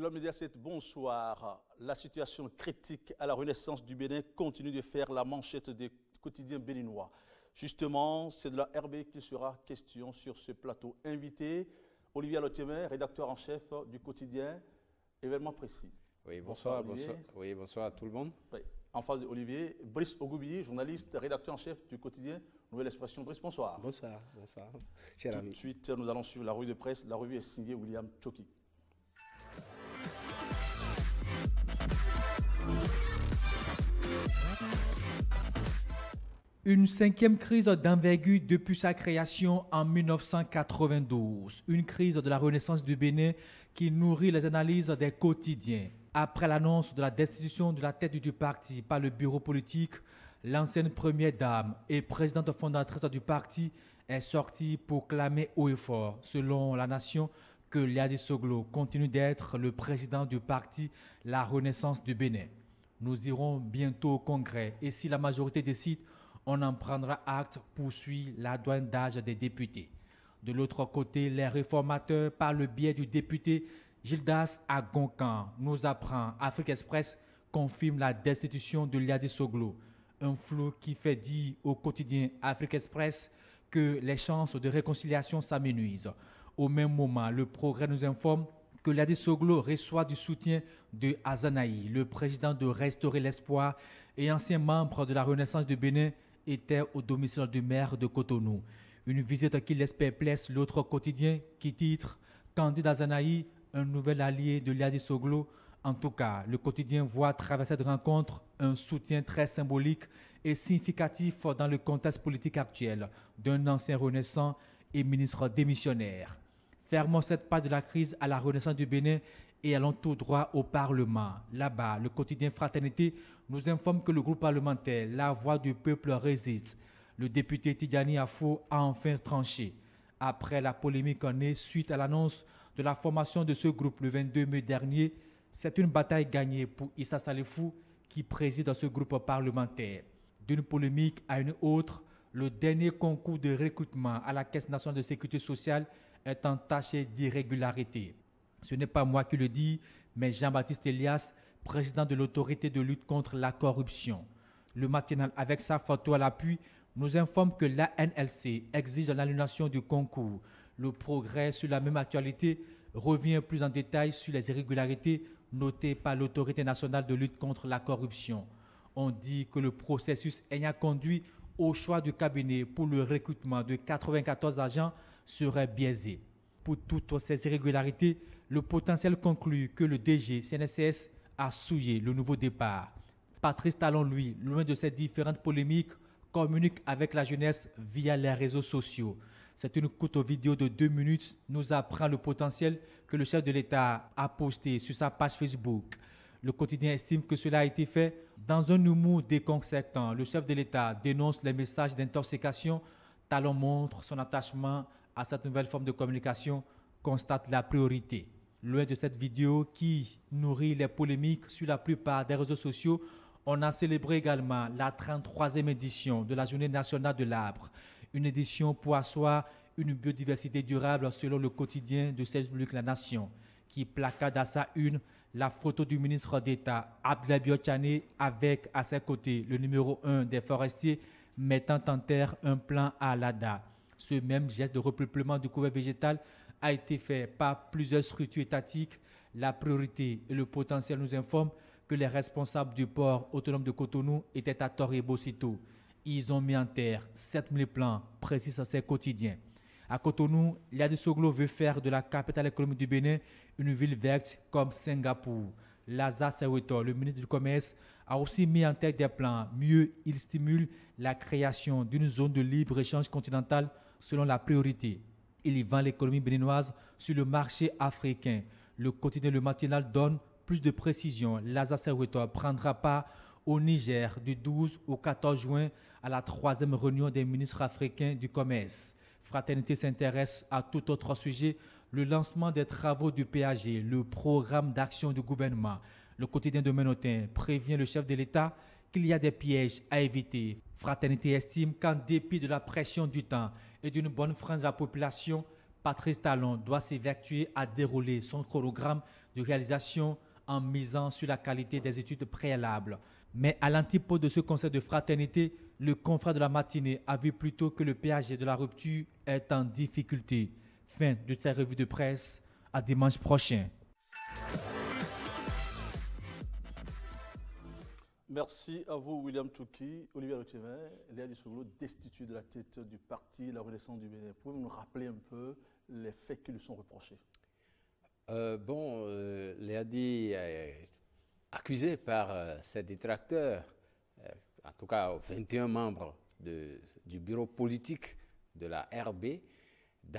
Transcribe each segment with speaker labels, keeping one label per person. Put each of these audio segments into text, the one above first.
Speaker 1: Club Média 7, bonsoir. La situation critique à la Renaissance du Bénin continue de faire la manchette des quotidiens béninois. Justement, c'est de la RB qu'il sera question sur ce plateau. Invité, Olivier Alotiémé, rédacteur en chef du quotidien Événement Précis.
Speaker 2: Oui, bonsoir. Oui, bonsoir à tout le monde.
Speaker 1: Oui. En face de Olivier, Brice Ogoubi, journaliste, rédacteur en chef du quotidien Nouvelle Expression. Brice, bonsoir.
Speaker 3: Bonsoir, cher ami.
Speaker 1: Tout de suite, nous allons suivre la revue de presse. La revue est signée William Tchoki.
Speaker 4: Une cinquième crise d'envergure depuis sa création en 1992. Une crise de la Renaissance du Bénin qui nourrit les analyses des quotidiens. Après l'annonce de la destitution de la tête du parti par le bureau politique, l'ancienne première dame et présidente fondatrice du parti est sortie pour clamer haut et fort, selon La Nation, que Liadi Soglo continue d'être le président du parti La Renaissance du Bénin. Nous irons bientôt au Congrès et si la majorité décide, on en prendra acte, poursuit la douane d'âge des députés. De l'autre côté, les réformateurs, par le biais du député Gildas Agoncan, nous apprend Afrique Express confirme la destitution de Liadi Soglo. Un flou qui fait dire au quotidien Afrique Express que les chances de réconciliation s'amenuisent. Au même moment, le Progrès nous informe que Liadi Soglo reçoit du soutien de Azanaï, le président de Restaurer l'Espoir et ancien membre de la Renaissance du Bénin, était au domicile du maire de Cotonou. Une visite qui laisse perplexe l'autre quotidien qui titre « Candidat Azanaï, un nouvel allié de Liadi Soglo ». En tout cas, le quotidien voit à travers cette rencontre un soutien très symbolique et significatif dans le contexte politique actuel d'un ancien renaissant et ministre démissionnaire. Fermons cette page de la crise à la Renaissance du Bénin et allons tout droit au Parlement. Là-bas, le quotidien Fraternité nous informe que le groupe parlementaire La Voix du Peuple résiste. Le député Tidjani Afo a enfin tranché. Après la polémique née suite à l'annonce de la formation de ce groupe le 22 mai dernier, c'est une bataille gagnée pour Issa Salifou qui préside ce groupe parlementaire. D'une polémique à une autre, le dernier concours de recrutement à la Caisse nationale de sécurité sociale est entaché d'irrégularité. Ce n'est pas moi qui le dis, mais Jean-Baptiste Elias, président de l'autorité de lutte contre la corruption. Le matinal, avec sa photo à l'appui, nous informe que l'ANLC exige l'annulation du concours. Le Progrès, sur la même actualité, revient plus en détail sur les irrégularités notées par l'autorité nationale de lutte contre la corruption. On dit que le processus ayant conduit au choix du cabinet pour le recrutement de 94 agents serait biaisé. Pour toutes ces irrégularités, le potentiel conclut que le DG CNCS a souillé le nouveau départ. Patrice Talon, lui, loin de ces différentes polémiques, communique avec la jeunesse via les réseaux sociaux. C'est une courte vidéo de 2 minutes, nous apprend le potentiel que le chef de l'État a posté sur sa page Facebook. Le quotidien estime que cela a été fait dans un humour déconcertant. Le chef de l'État dénonce les messages d'intoxication. Talon montre son attachement à cette nouvelle forme de communication, constate la priorité. Loin de cette vidéo qui nourrit les polémiques sur la plupart des réseaux sociaux, on a célébré également la 33e édition de la Journée nationale de l'arbre. Une édition pour asseoir une biodiversité durable selon le quotidien de service public La Nation, qui placade à sa une la photo du ministre d'État Abdoulaye Biotchane avec à ses côtés le numéro 1 des forestiers mettant en terre un plan à l'ADA. Ce même geste de repeuplement du couvert végétal a été fait par plusieurs structures étatiques. La priorité et le potentiel nous informent que les responsables du port autonome de Cotonou étaient à tort et Bocito. Ils ont mis en terre 7000 plans, précise ces quotidiens. À Cotonou, Liadi Soglo veut faire de la capitale économique du Bénin une ville verte comme Singapour. Lazare Seweto, le ministre du Commerce, a aussi mis en tête des plans. Mieux, il stimule la création d'une zone de libre-échange continentale selon la priorité. Il y vend l'économie béninoise sur le marché africain. Le quotidien Le Matinal donne plus de précisions. Lazare Seweto prendra part au Niger du 12 au 14 juin à la 3e réunion des ministres africains du commerce. Fraternité s'intéresse à tout autre sujet, le lancement des travaux du PAG, le programme d'action du gouvernement. Le quotidien de Ménotin prévient le chef de l'État qu'il y a des pièges à éviter. Fraternité estime qu'en dépit de la pression du temps et d'une bonne frange de la population, Patrice Talon doit s'évertuer à dérouler son chronogramme de réalisation en misant sur la qualité des études préalables. Mais à l'antipode de ce conseil de fraternité, le confrère de la matinée a vu plutôt que le péage de la rupture est en difficulté. Fin de cette revue de presse. À dimanche prochain.
Speaker 1: Merci à vous, William Tchouki, Olivier Lotiévin, Léa Dissoglo, destitué de la tête du parti La Renaissance du Bénin. Pouvez-vous nous rappeler un peu les faits qui lui sont reprochés?
Speaker 2: Léadi est accusé par ses détracteurs, en tout cas 21 membres du bureau politique de la RB, de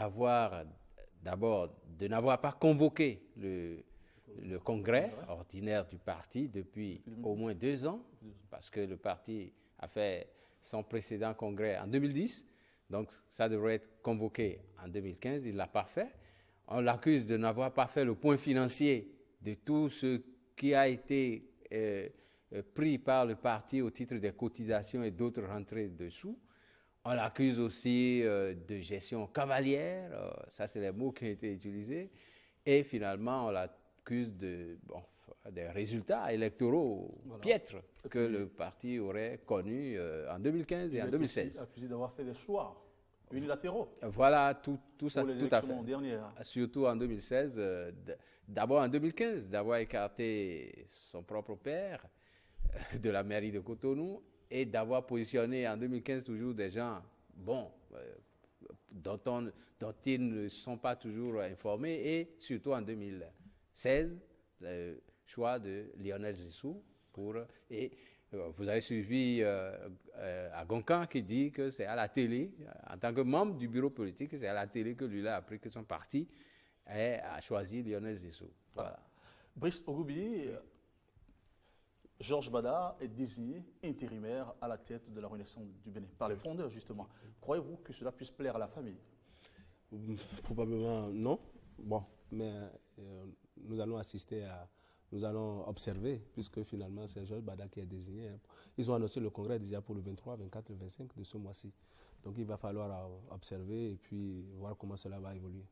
Speaker 2: n'avoir pas convoqué le congrès ordinaire du parti depuis au moins 2 ans, parce que le parti a fait son précédent congrès en 2010, donc ça devrait être convoqué en 2015, il ne l'a pas fait. On l'accuse de n'avoir pas fait le point financier de tout ce qui a été pris par le parti au titre des cotisations et d'autres rentrées de sous. On l'accuse aussi de gestion cavalière, ça c'est les mots qui ont été utilisés, et finalement on l'accuse des résultats électoraux piètres que le parti aurait connus en 2015 et en 2016. Il est
Speaker 1: accusé d'avoir fait des choix unilatéraux.
Speaker 2: Voilà, tout ça, tout à fait.
Speaker 1: Dernières.
Speaker 2: Surtout en 2016, d'abord en 2015, d'avoir écarté son propre père de la mairie de Cotonou et d'avoir positionné en 2015 toujours des gens, dont ils ne sont pas toujours informés, et surtout en 2016, le choix de Lionel Zissou vous avez suivi Agoncan qui dit que c'est à la télé, en tant que membre du bureau politique, c'est à la télé que lui a appris que son parti a choisi Lionel Zissou. Voilà.
Speaker 1: Brice Ogoubi, Georges Bada est désigné intérimaire à la tête de la Renaissance du Bénin, par les fondeurs justement. Croyez-vous que cela puisse plaire à la famille?
Speaker 3: Probablement non. Bon, mais nous allons observer, puisque finalement c'est Georges Bada qui est désigné. Ils ont annoncé le congrès déjà pour le 23, 24 et 25 de ce mois-ci. Donc il va falloir observer et puis voir comment cela va évoluer.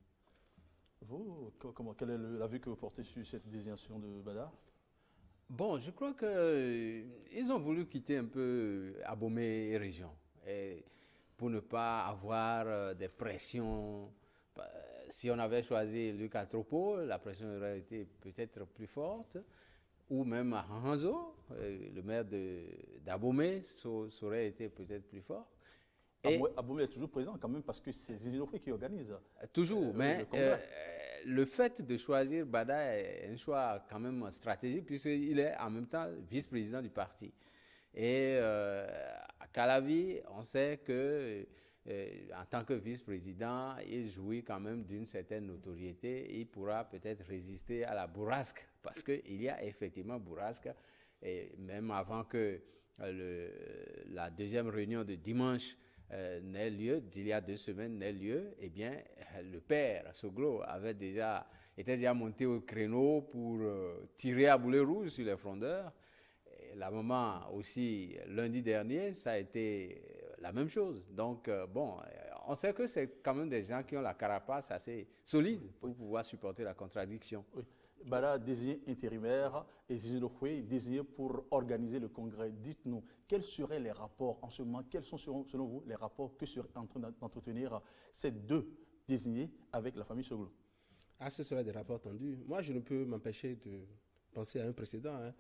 Speaker 1: Vous, quelle est la vue que vous portez sur cette désignation de Bada?
Speaker 2: Bon, je crois qu'ils ont voulu quitter un peu Abomey région pour ne pas avoir des pressions. Si on avait choisi Luc Atropo, la pression aurait été peut-être plus forte, ou même à Hanzo, le maire d'Abomey, ça aurait été peut-être plus fort.
Speaker 1: Abomey est toujours présent quand même parce que c'est Zénilofé qui organise.
Speaker 2: Toujours, mais le fait de choisir Bada est un choix quand même stratégique puisqu'il est en même temps vice-président du parti. Et à Calavi, on sait que en tant que vice-président, il jouit quand même d'une certaine notoriété. Il pourra peut-être résister à la bourrasque, parce qu'il y a effectivement bourrasque. Et même avant que la deuxième réunion de dimanche n'ait lieu, d'il y a 2 semaines n'ait lieu, eh bien, le père Soglo était déjà monté au créneau pour tirer à boulet rouge sur les frondeurs. Et la maman aussi, lundi dernier, ça a été la même chose. Donc, on sait que c'est quand même des gens qui ont la carapace assez solide pour pouvoir supporter la contradiction.
Speaker 1: Oui. Bada désigné intérimaire et Zénilofé désigné pour organiser le congrès. Dites-nous, quels seraient les rapports en ce moment? Quels sont selon vous les rapports que seraient en train d'entretenir ces 2 désignés avec la famille Soglo?
Speaker 3: Ce seraient des rapports tendus. Moi, je ne peux m'empêcher de penser à un précédent.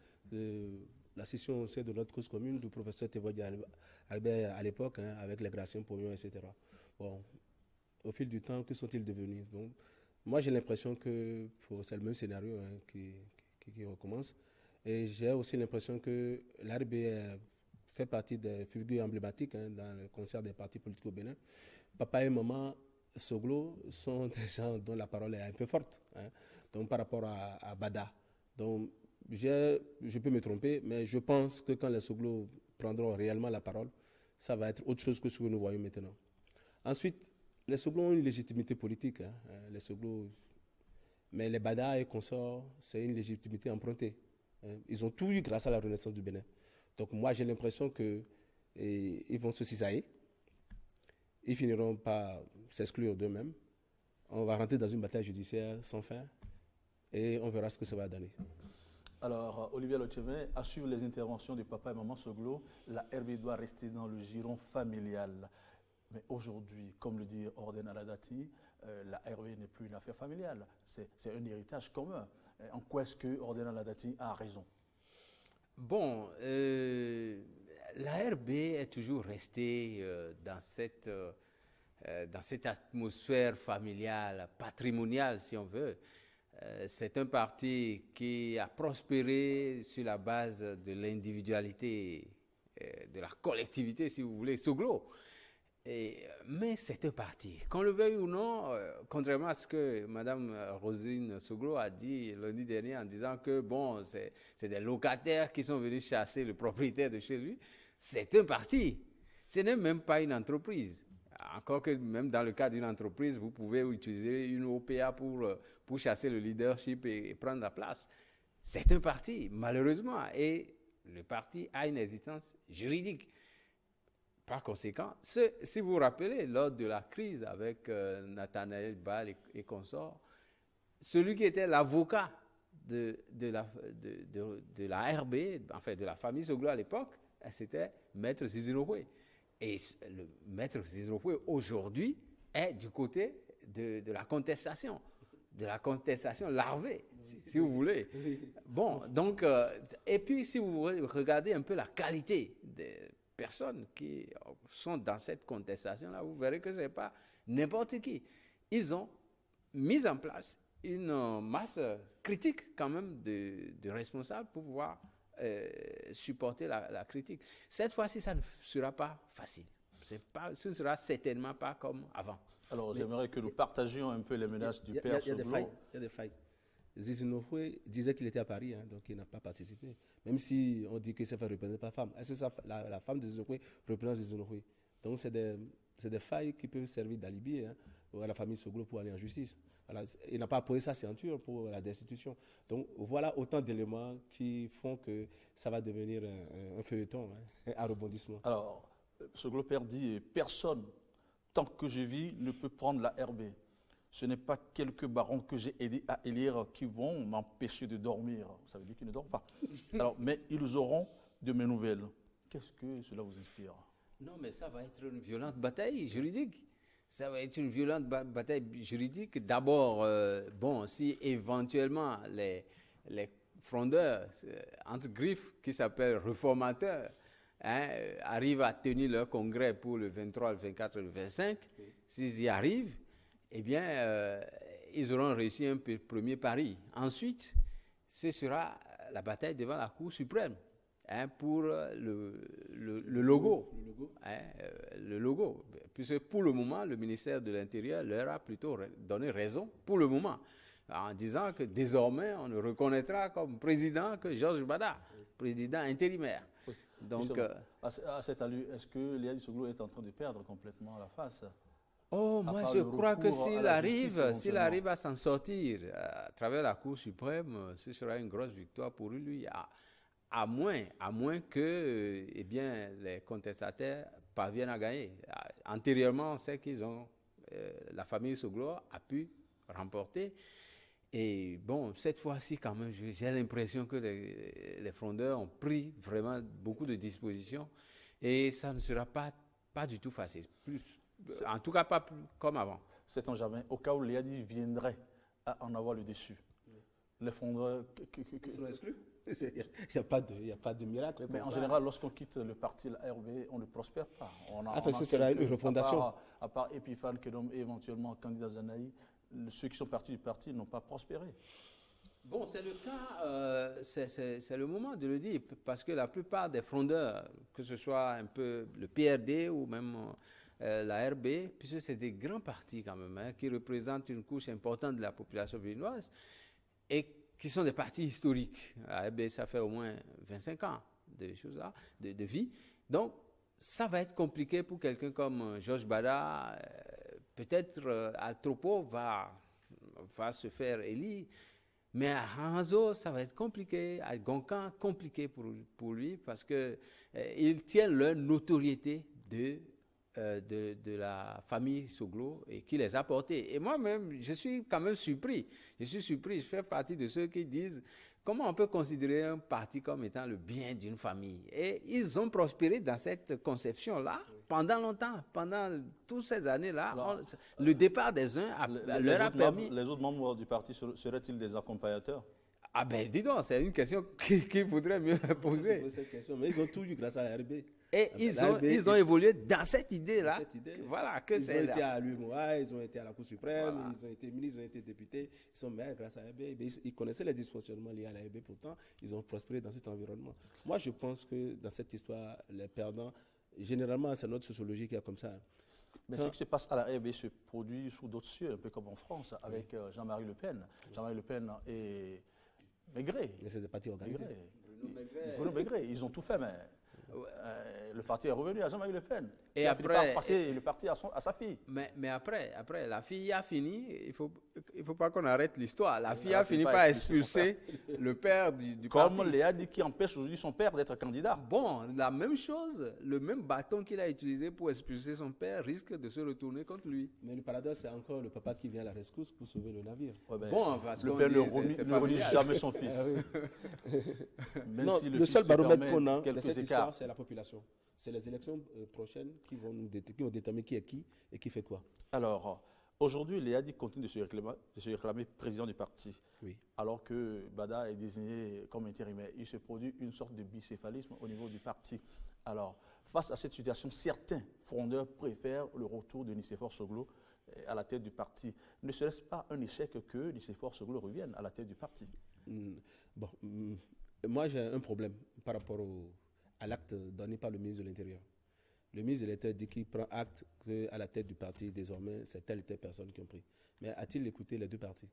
Speaker 3: La session de notre cause commune du professeur Thévodia Albert à l'époque, avec les Graciens Pognon, etc. Bon, au fil du temps, que sont-ils devenus? Donc, moi, j'ai l'impression que c'est le même scénario qui recommence. Et j'ai aussi l'impression que l'ARB fait partie des figures emblématiques dans le concert des partis politiques au Bénin. Papa et maman Soglo sont des gens dont la parole est un peu forte, donc par rapport à Bada. Donc, je peux me tromper, mais je pense que quand les Soglo prendront réellement la parole, ça va être autre chose que ce que nous voyons maintenant. Ensuite, les Soglo ont une légitimité politique, les Soglo, mais les Bada et consorts, c'est une légitimité empruntée. Ils ont tout eu grâce à la Renaissance du Bénin. Donc moi, j'ai l'impression qu'ils vont se cisailler. Ils finiront par s'exclure d'eux-mêmes. On va rentrer dans une bataille judiciaire sans fin. et on verra ce que ça va donner.
Speaker 1: Alors, Olivier Lotcheme, à suivre les interventions de papa et maman Soglo, la RB doit rester dans le giron familial. Mais aujourd'hui, comme le dit Orden Aladati, la RB n'est plus une affaire familiale, c'est un héritage commun. En quoi est-ce que Orden Aladati a raison?
Speaker 2: Bon, la RB est toujours restée dans cette atmosphère familiale, patrimoniale, si on veut. C'est un parti qui a prospéré sur la base de l'individualité, de la collectivité, si vous voulez, Soglo. Mais c'est un parti. Qu'on le veuille ou non, contrairement à ce que Mme Roselyne Soglo a dit lundi dernier en disant que bon, c'est des locataires qui sont venus chasser le propriétaire de chez lui, c'est un parti. Ce n'est même pas une entreprise. Encore que même dans le cas d'une entreprise, vous pouvez utiliser une OPA pour chasser le leadership et prendre la place. C'est un parti, malheureusement, et le parti a une existence juridique. Par conséquent, si vous vous rappelez, lors de la crise avec Nathanaël Ball et consorts, celui qui était l'avocat de la RB, enfin de la famille Soglo à l'époque, c'était Maître Zizinokwe. Et le Maître Zizinokwe, aujourd'hui, est du côté de la contestation larvée, si vous voulez. Bon, donc, et puis si vous regardez un peu la qualité des personnes qui sont dans cette contestation-là, vous verrez que ce n'est pas n'importe qui. Ils ont mis en place une masse critique quand même de responsables pour pouvoir supporter la critique. Cette fois-ci, ça ne sera pas facile. Ce ne sera certainement pas comme avant.
Speaker 1: Alors, j'aimerais que nous partagions un peu les menaces du père Soglo.
Speaker 3: Il y a des failles. Zizinokwe disait qu'il était à Paris, hein, donc il n'a pas participé. Même si on dit qu'il s'est fait représenter par femme. Est-ce que la femme de Zizinokwe représente Zizinokwe? Donc c'est des failles qui peuvent servir d'alibi à la famille Soglo pour aller en justice. Voilà, il n'a pas posé sa ceinture pour la destitution. Donc voilà autant d'éléments qui font que ça va devenir un feuilleton, à rebondissement.
Speaker 1: Alors, Soglo Père dit, personne, tant que je vis, ne peut prendre la RB. Ce n'est pas quelques barons que j'ai aidés à élire qui vont m'empêcher de dormir. Ça veut dire qu'ils ne dorment pas. Alors, mais ils auront de mes nouvelles. Qu'est-ce que cela vous inspire?
Speaker 2: Non, mais ça va être une violente bataille juridique. Ça va être une violente bataille juridique. D'abord, bon, si éventuellement les frondeurs, entre griffes, qui s'appellent réformateurs, arrivent à tenir leur congrès pour le 23, le 24 et le 25, s'ils y arrivent, eh bien, ils auront réussi un premier pari. Ensuite, ce sera la bataille devant la Cour suprême pour le logo. Le logo. Puisque pour le moment, le ministère de l'Intérieur leur a plutôt donné raison, pour le moment, en disant que désormais, on ne reconnaîtra comme président que Georges Bada, président intérimaire.
Speaker 1: Oui.
Speaker 2: Donc,
Speaker 1: à cette allure, est-ce que Liadi Soglo est en train de perdre complètement la face?
Speaker 2: Oh, moi je crois que s'il arrive à s'en sortir à travers la Cour suprême, ce sera une grosse victoire pour lui, à moins que eh bien, les contestataires parviennent à gagner. Antérieurement, on sait qu'ils ont, la famille Soglo a pu remporter. Et bon, cette fois-ci, quand même, j'ai l'impression que les frondeurs ont pris vraiment beaucoup de dispositions et ça ne sera pas du tout facile. En tout cas, pas comme avant.
Speaker 1: Sait-on jamais, au cas où Liadi viendrait à en avoir le dessus, les frondeurs...
Speaker 3: Ils sont exclus. Il n'y a pas de miracle.
Speaker 1: Mais en général, lorsqu'on quitte le parti, la RB, on ne prospère pas.
Speaker 3: Ce sera une refondation.
Speaker 1: À part Epiphane Kedom et éventuellement candidat Zanaï, ceux qui sont partis du parti n'ont pas prospéré.
Speaker 2: Bon, c'est le cas, c'est le moment de le dire, parce que la plupart des frondeurs, que ce soit un peu le PRD ou même la RB, puisque c'est des grands partis quand même, qui représentent une couche importante de la population béninoise et qui sont des partis historiques. La RB, ça fait au moins 25 ans de vie. Donc, ça va être compliqué pour quelqu'un comme Georges Bada. Peut-être Altropo va se faire élire, mais à Hanzo, ça va être compliqué. À Goncan, compliqué pour lui, parce qu'ils tiennent leur notoriété de de la famille Soglo et qui les a portés. Et moi-même, je suis quand même surpris. Je suis surpris, je fais partie de ceux qui disent comment on peut considérer un parti comme étant le bien d'une famille. Et ils ont prospéré dans cette conception-là pendant longtemps, pendant toutes ces années-là. Le départ des uns leur a permis...
Speaker 1: Les autres membres du parti seraient-ils des accompagnateurs?
Speaker 2: Ah ben, dis donc, c'est une question qu'il faudrait mieux poser.
Speaker 3: Cette question, mais ils ont tout eu grâce à la RB.
Speaker 2: Et ils ont évolué dans cette idée-là. Voilà, que
Speaker 3: ils ont été à l'UMOA, ils ont été à la Cour suprême, voilà. Ils ont été ministres, ils ont été députés. Ils sont maires grâce à la RB. Ils connaissaient les dysfonctionnements liés à la RB, pourtant, ils ont prospéré dans cet environnement. Moi, je pense que dans cette histoire, les perdants, généralement, c'est notre sociologie qui est comme ça.
Speaker 1: Mais ce qui se passe à la RB se produit sous d'autres cieux, un peu comme en France, avec Jean-Marie Le Pen. Jean-Marie Le Pen et Maigret.
Speaker 3: Mais c'est des partis organisés.
Speaker 1: Bruno Maigret, ils ont tout fait, mais le parti est revenu à Jean-Marie Le Pen.
Speaker 2: Et après,
Speaker 1: passer le parti à sa fille.
Speaker 2: Mais après, la fille a fini, il faut pas qu'on arrête l'histoire. La fille a fini par expulser le père du parti.
Speaker 1: Comme Léa dit qui empêche aujourd'hui son père d'être candidat.
Speaker 2: Bon, la même chose, le même bâton qu'il a utilisé pour expulser son père risque de se retourner contre lui.
Speaker 3: Mais le paradoxe, c'est encore le papa qui vient à la rescousse pour sauver le navire.
Speaker 1: Ouais, ben,
Speaker 2: bon, parce
Speaker 1: le père ne relie jamais son fils.
Speaker 3: Non, si le seul baromètre qu'on a dans cette histoire, c'est la population. C'est les élections prochaines qui vont déterminer qui est qui et qui fait quoi.
Speaker 1: Alors, aujourd'hui, Léadi continue de se réclamer président du parti.
Speaker 3: Oui.
Speaker 1: Alors que Bada est désigné comme intérimaire. Il se produit une sorte de bicéphalisme au niveau du parti. Alors, face à cette situation, certains frondeurs préfèrent le retour de Nicéphore Soglo à la tête du parti. Ne serait-ce pas un échec que Nicéphore Soglo revienne à la tête du parti?
Speaker 3: Bon, moi j'ai un problème par rapport à l'acte donné par le ministre de l'Intérieur. Le ministre de l'Intérieur dit qu'il prend acte qu'à la tête du parti, désormais, c'est telle et telle personne qui ont pris. Mais a-t-il écouté les deux partis?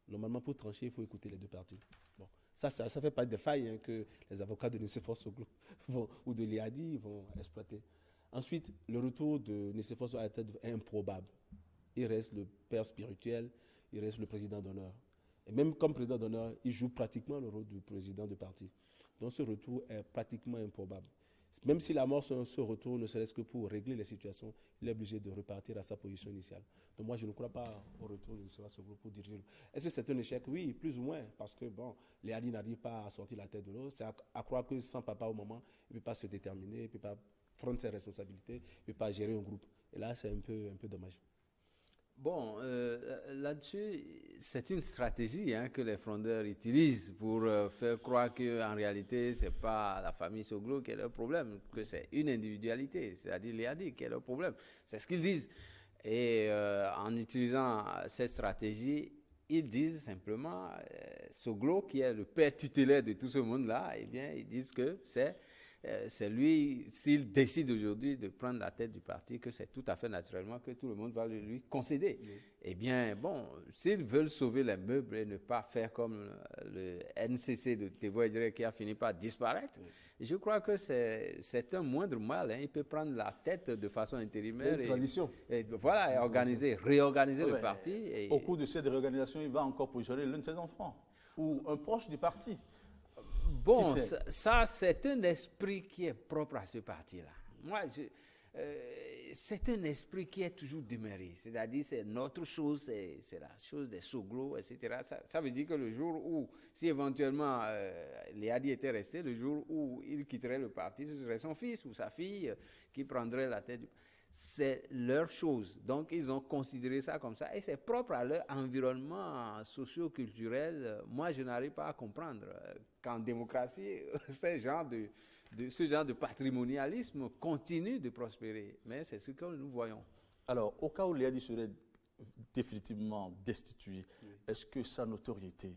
Speaker 3: Normalement, pour trancher, il faut écouter les deux partis. Bon, ça fait pas de failles que les avocats de Nicéphore Soglo ou de Léadi vont exploiter. Ensuite, le retour de Nicéphore Soglo à la tête est improbable. Il reste le père spirituel, il reste le président d'honneur. Et même comme président d'honneur, il joue pratiquement le rôle du président du parti. Donc ce retour est pratiquement improbable. Même si la mort se retourne, ne serait-ce que pour régler les situations, il est obligé de repartir à sa position initiale. Donc moi, je ne crois pas au retour de ce groupe pour diriger. Est-ce que c'est un échec? Oui, plus ou moins, parce que bon, Léadi n'arrive pas à sortir la tête de l'eau. C'est à croire que sans papa au moment, il ne peut pas se déterminer, il ne peut pas prendre ses responsabilités, il ne peut pas gérer un groupe. Et là, c'est un peu dommage.
Speaker 2: Bon, là-dessus, c'est une stratégie que les frondeurs utilisent pour faire croire qu'en réalité, ce n'est pas la famille Soglo qui est leur problème, que c'est une individualité, c'est-à-dire Léadi qui est leur problème. C'est ce qu'ils disent. Et en utilisant cette stratégie, ils disent simplement, Soglo, qui est le père tutélaire de tout ce monde-là, eh bien, ils disent que c'est lui, s'il décide aujourd'hui de prendre la tête du parti, que c'est tout à fait naturellement que tout le monde va lui concéder. Oui. Eh bien, bon, s'ils veulent sauver les meubles et ne pas faire comme le NCC de Tevoidre qui a fini par disparaître, je crois que c'est un moindre mal. Il peut prendre la tête de façon intérimaire.
Speaker 3: Une transition.
Speaker 2: Et voilà, et réorganiser le parti. Et
Speaker 1: au cours de cette réorganisation, il va encore positionner l'un de ses enfants ou un proche du parti.
Speaker 2: Bon, ça c'est un esprit qui est propre à ce parti-là. Moi, c'est un esprit qui est toujours demeuré. C'est-à-dire, c'est notre chose, c'est la chose des Soglo, etc. Ça veut dire que le jour où, si éventuellement Léadi était resté, le jour où il quitterait le parti, ce serait son fils ou sa fille qui prendrait la tête du parti. C'est leur chose. Donc, ils ont considéré ça comme ça. Et c'est propre à leur environnement socio-culturel. Moi, je n'arrive pas à comprendre qu'en démocratie, ce genre de patrimonialisme continue de prospérer. Mais c'est ce que nous voyons.
Speaker 1: Alors, au cas où Léadi serait définitivement destitué, est-ce que sa notoriété,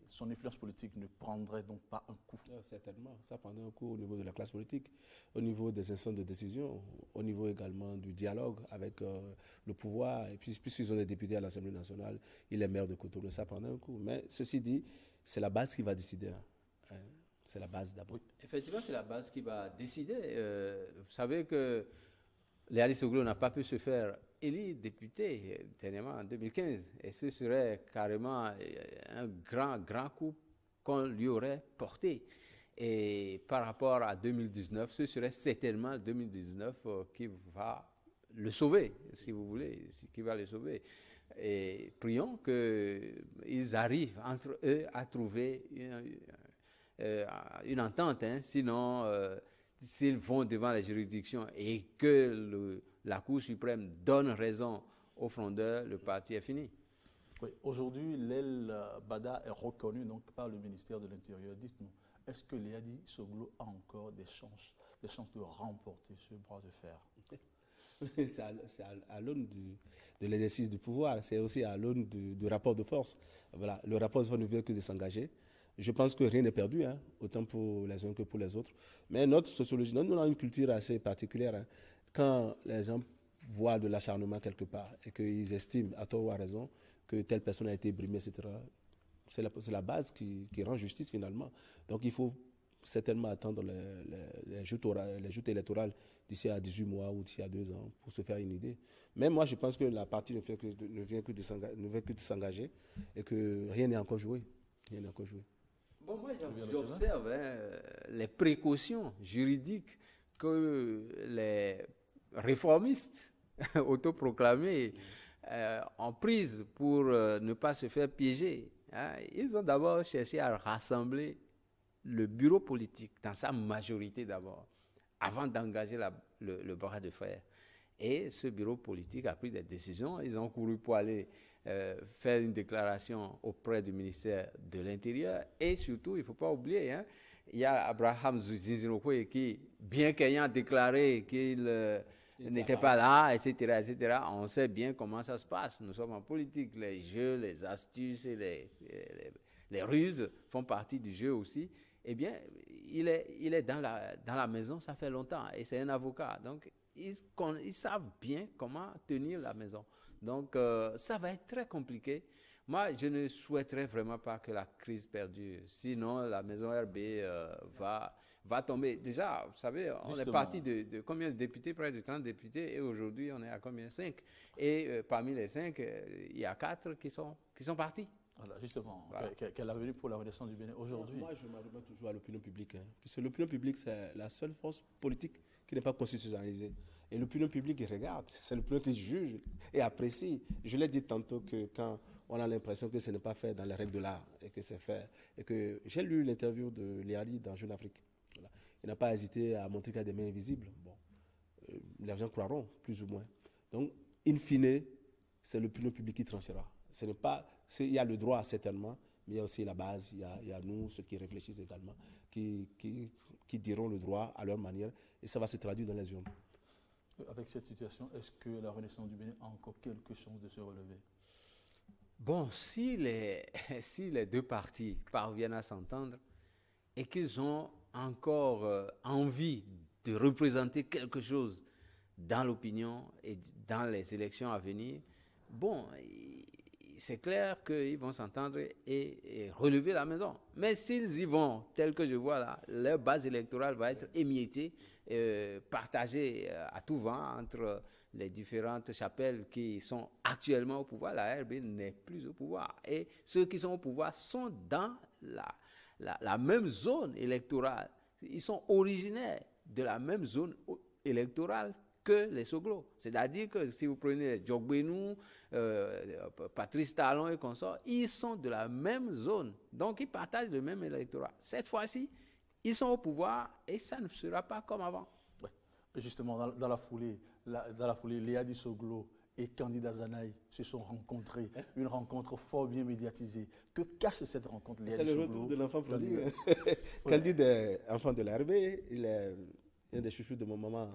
Speaker 1: son influence politique ne prendrait donc pas un coup?
Speaker 3: Certainement, ça prendrait un coup au niveau de la classe politique, au niveau des instances de décision, au niveau également du dialogue avec le pouvoir. Et puis, puisqu'ils ont des députés à l'Assemblée nationale, il est maire de Cotonou, ça prendrait un coup. Mais ceci dit, c'est la base qui va décider. C'est la base d'abord.
Speaker 2: Oui, effectivement, c'est la base qui va décider. Vous savez que Léadi Soglo n'a pas pu se faire élire député dernièrement en 2015. Et ce serait carrément un grand coup qu'on lui aurait porté. Et par rapport à 2019, ce serait certainement 2019 qui va le sauver, si vous voulez, qui va le sauver. Et prions qu'ils arrivent entre eux à trouver une entente, hein. Sinon, s'ils vont devant la juridiction et que la Cour suprême donne raison aux frondeurs, le parti est fini.
Speaker 1: Oui. Aujourd'hui, l'aile Bada est reconnue donc, par le ministère de l'Intérieur. Dites-nous, est-ce que Léadi Soglo a encore des chances de remporter ce bras de fer?
Speaker 3: C'est à l'aune de l'exercice du pouvoir, c'est aussi à l'aune du rapport de force. Voilà, le rapport de force ne vient que de s'engager. Je pense que rien n'est perdu, hein, autant pour les uns que pour les autres. Mais notre sociologie, nous avons une culture assez particulière. Hein. Quand les gens voient de l'acharnement quelque part et qu'ils estiment, à tort ou à raison, que telle personne a été brimée, etc., c'est la base qui rend justice finalement. Donc il faut certainement attendre les joutes électorales d'ici à 18 mois ou d'ici à 2 ans pour se faire une idée. Mais moi, je pense que la partie ne vient que de s'engager et que rien n'est encore joué. Rien n'est encore joué.
Speaker 2: Bon, moi, j'observe les précautions juridiques que les réformistes autoproclamés ont prises pour ne pas se faire piéger. Hein. Ils ont d'abord cherché à rassembler le bureau politique dans sa majorité d'abord, avant d'engager le bras de fer. Et ce bureau politique a pris des décisions. Ils ont couru pour aller faire une déclaration auprès du ministère de l'Intérieur. Et surtout, il ne faut pas oublier, hein, il y a Abraham Zinzinokwe qui, bien qu'ayant déclaré qu'il n'était pas là, etc., on sait bien comment ça se passe. Nous sommes en politique. Les jeux, les astuces et les ruses font partie du jeu aussi. Eh bien, il est dans la maison, ça fait longtemps, et c'est un avocat. Donc, ils savent bien comment tenir la maison. Donc, ça va être très compliqué. Moi, je ne souhaiterais vraiment pas que la crise perdure. Sinon, la maison RB va tomber. Déjà, vous savez, on est parti de combien de députés? Près de 30 députés. Et aujourd'hui, on est à combien? 5. Et parmi les 5, il y a 4 qui sont partis.
Speaker 1: Voilà, justement, voilà. Quel avenir pour la renaissance du Bénin aujourd'hui?
Speaker 3: Moi, je m'adresse toujours à l'opinion publique. Hein, puisque l'opinion publique, c'est la seule force politique qui n'est pas constitutionnalisée. Et l'opinion publique, il regarde. C'est l'opinion qui juge et apprécie. Je l'ai dit tantôt que quand on a l'impression que ce n'est pas fait dans les règles de l'art et que c'est fait. Et que j'ai lu l'interview de Léali dans Jeune Afrique. Voilà. Il n'a pas hésité à montrer qu'il y a des mains invisibles. Bon, les gens croiront, plus ou moins. Donc, in fine, c'est l'opinion publique qui tranchera. Ce n'est pas, il y a le droit certainement, mais il y a aussi la base, il y a nous, ceux qui réfléchissent également, qui diront le droit à leur manière, et ça va se traduire dans les urnes.
Speaker 1: Avec cette situation, est-ce que la Renaissance du Bénin a encore quelque chance de se relever?
Speaker 2: Bon, si les deux partis parviennent à s'entendre et qu'ils ont encore envie de représenter quelque chose dans l'opinion et dans les élections à venir, bon, c'est clair qu'ils vont s'entendre et relever la maison. Mais s'ils y vont, tel que je vois là, leur base électorale va être émiettée, partagée à tout vent entre les différentes chapelles qui sont actuellement au pouvoir. La RB n'est plus au pouvoir. Et ceux qui sont au pouvoir sont dans la même zone électorale. Ils sont originaires de la même zone électorale que les Soglo. C'est-à-dire que si vous prenez Djogbenou, Patrice Talon et consorts, ils sont de la même zone. Donc, ils partagent le même électorat. Cette fois-ci, ils sont au pouvoir et ça ne sera pas comme avant.
Speaker 1: Ouais. Justement, dans la foulée, Léadi Soglo et Candidat Zanaï se sont rencontrés. Une rencontre fort bien médiatisée. Que cache cette rencontre, Léadi Soglo?
Speaker 3: C'est le retour de l'enfant prodigue. Candidat est enfant de l'RB, il est un des chouchous de mon maman.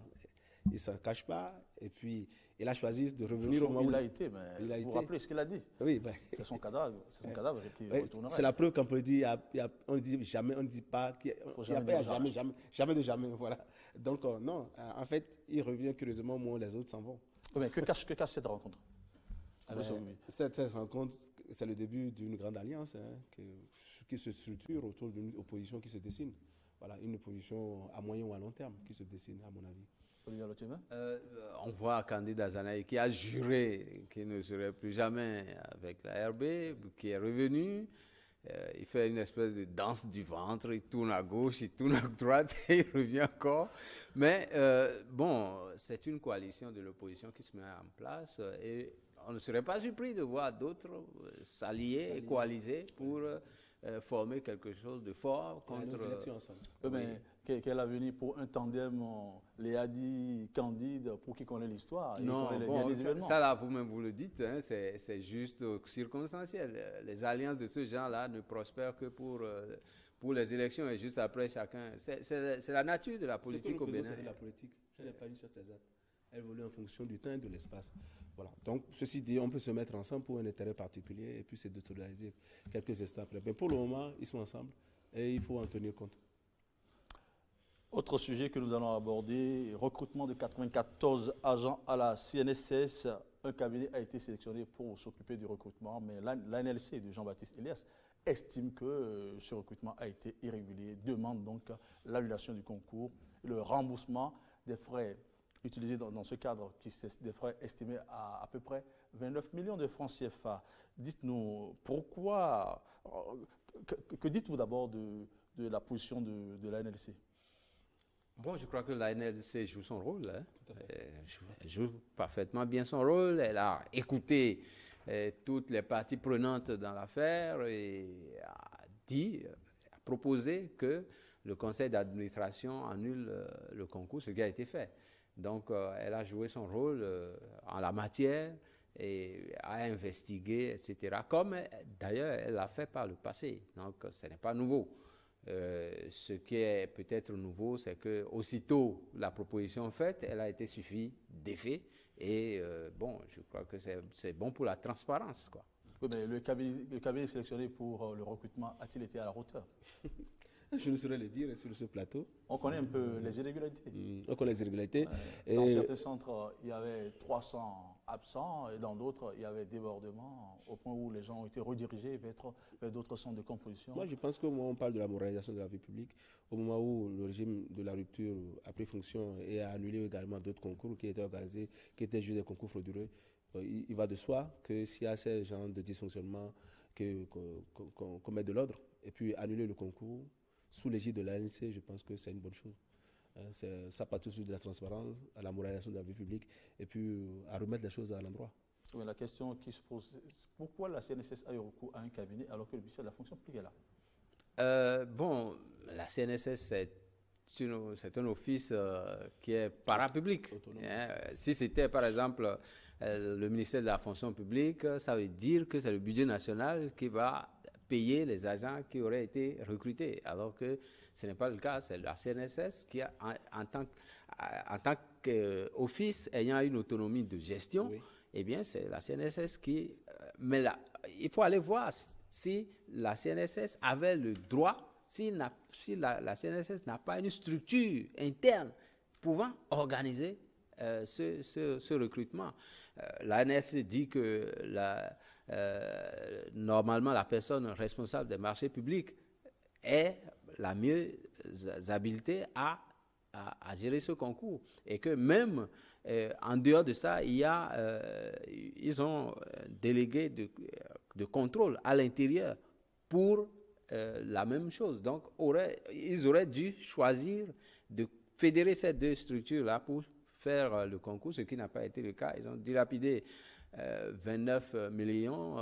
Speaker 3: Il ne s'en cache pas. Et puis, il a choisi de revenir au moment où
Speaker 1: il a été, mais vous vous rappelez ce qu'il a dit?
Speaker 3: Oui, ben,
Speaker 1: c'est son cadavre qui retournera.
Speaker 3: C'est la preuve qu'on peut dire, on ne dit jamais, on ne dit pas, il n'y a pas jamais de jamais. Voilà. Donc, non, en fait, il revient curieusement au moment où les autres s'en vont.
Speaker 1: Mais que cache cette rencontre?
Speaker 3: Cette rencontre, c'est le début d'une grande alliance qui se structure autour d'une opposition qui se dessine. Voilà, une opposition à moyen ou à long terme qui se dessine, à mon avis.
Speaker 2: On voit Candidat Zanaï qui a juré qu'il ne serait plus jamais avec la RB, qui est revenu. il fait une espèce de danse du ventre, il tourne à gauche, il tourne à droite et il revient encore. Mais bon, c'est une coalition de l'opposition qui se met en place et on ne serait pas surpris de voir d'autres s'allier et coaliser pour former quelque chose de fort contre...
Speaker 1: Mais quel avenir pour un tandem Léadi-Candide pour qui connaît l'histoire?
Speaker 2: Non, bon, ça là, vous-même vous le dites, hein, c'est juste circonstanciel. Les alliances de ce genre-là ne prospèrent que pour les élections et juste après chacun. C'est la nature de la politique au Bénin.
Speaker 3: C'est la politique. Je n'ai pas lu sur ces actes. Elle évolue en fonction du temps et de l'espace. Voilà. Donc, ceci dit, on peut se mettre ensemble pour un intérêt particulier et puis c'est d'autoriser quelques instants après. Mais pour le moment, ils sont ensemble et il faut en tenir compte.
Speaker 1: Autre sujet que nous allons aborder, recrutement de 94 agents à la CNSS. Un cabinet a été sélectionné pour s'occuper du recrutement, mais l'ANLC de Jean-Baptiste Elias estime que ce recrutement a été irrégulier, demande donc l'annulation du concours, le remboursement des frais utilisés dans ce cadre, qui sont des frais estimés à peu près 29 millions de francs CFA. Dites-nous pourquoi, que dites-vous d'abord de la position de l'ANLC?
Speaker 2: Bon, je crois que l'ANLC joue son rôle. Hein. Elle joue parfaitement bien son rôle. Elle a écouté toutes les parties prenantes dans l'affaire et a proposé que le conseil d'administration annule le concours, ce qui a été fait. Donc, elle a joué son rôle en la matière et a investigué, etc. Comme d'ailleurs elle l'a fait par le passé. Donc, ce n'est pas nouveau. Ce qui est peut-être nouveau, c'est que aussitôt la proposition faite, elle a été suivie d'effet. Et bon, je crois que c'est bon pour la transparence, quoi.
Speaker 1: Oui, mais le cabinet sélectionné pour le recrutement a-t-il été à la hauteur?
Speaker 3: Je ne saurais le dire sur ce plateau.
Speaker 1: On connaît un peu les irrégularités.
Speaker 3: On connaît les irrégularités.
Speaker 1: Dans certains centres, il y avait 300 absents et dans d'autres, il y avait débordement au point où les gens ont été redirigés vers d'autres centres de composition.
Speaker 3: Moi, je pense qu'au moment où on parle de la moralisation de la vie publique, au moment où le régime de la rupture a pris fonction et a annulé également d'autres concours qui étaient organisés, qui étaient juste des concours frauduleux, il va de soi que s'il y a ces genres de dysfonctionnement, qu'on mette de l'ordre et puis annuler le concours sous l'égide de l'ANLC, je pense que c'est une bonne chose. Ça participe de la transparence, à la moralisation de la vie publique et puis à remettre les choses à l'endroit.
Speaker 1: Mais la question qui se pose, c'est pourquoi la CNSS a eu recours à un cabinet alors que le ministère de la fonction publique est là?
Speaker 2: Bon, la CNSS, c'est un office qui est parapublic. Hein. Si c'était par exemple le ministère de la fonction publique, ça veut dire que c'est le budget national qui va payer les agents qui auraient été recrutés, alors que ce n'est pas le cas. C'est la CNSS qui, en tant qu'office ayant une autonomie de gestion, oui. Eh bien, c'est la CNSS qui... mais là, il faut aller voir si la CNSS avait le droit, si la CNSS n'a pas une structure interne pouvant organiser ce recrutement. L'ANS dit que normalement la personne responsable des marchés publics est la mieux habilitée à gérer ce concours et que même en dehors de ça, ils ont délégué de contrôle à l'intérieur pour la même chose. Donc, ils auraient dû choisir de fédérer ces deux structures-là pour faire le concours, ce qui n'a pas été le cas. Ils ont dilapidé 29 millions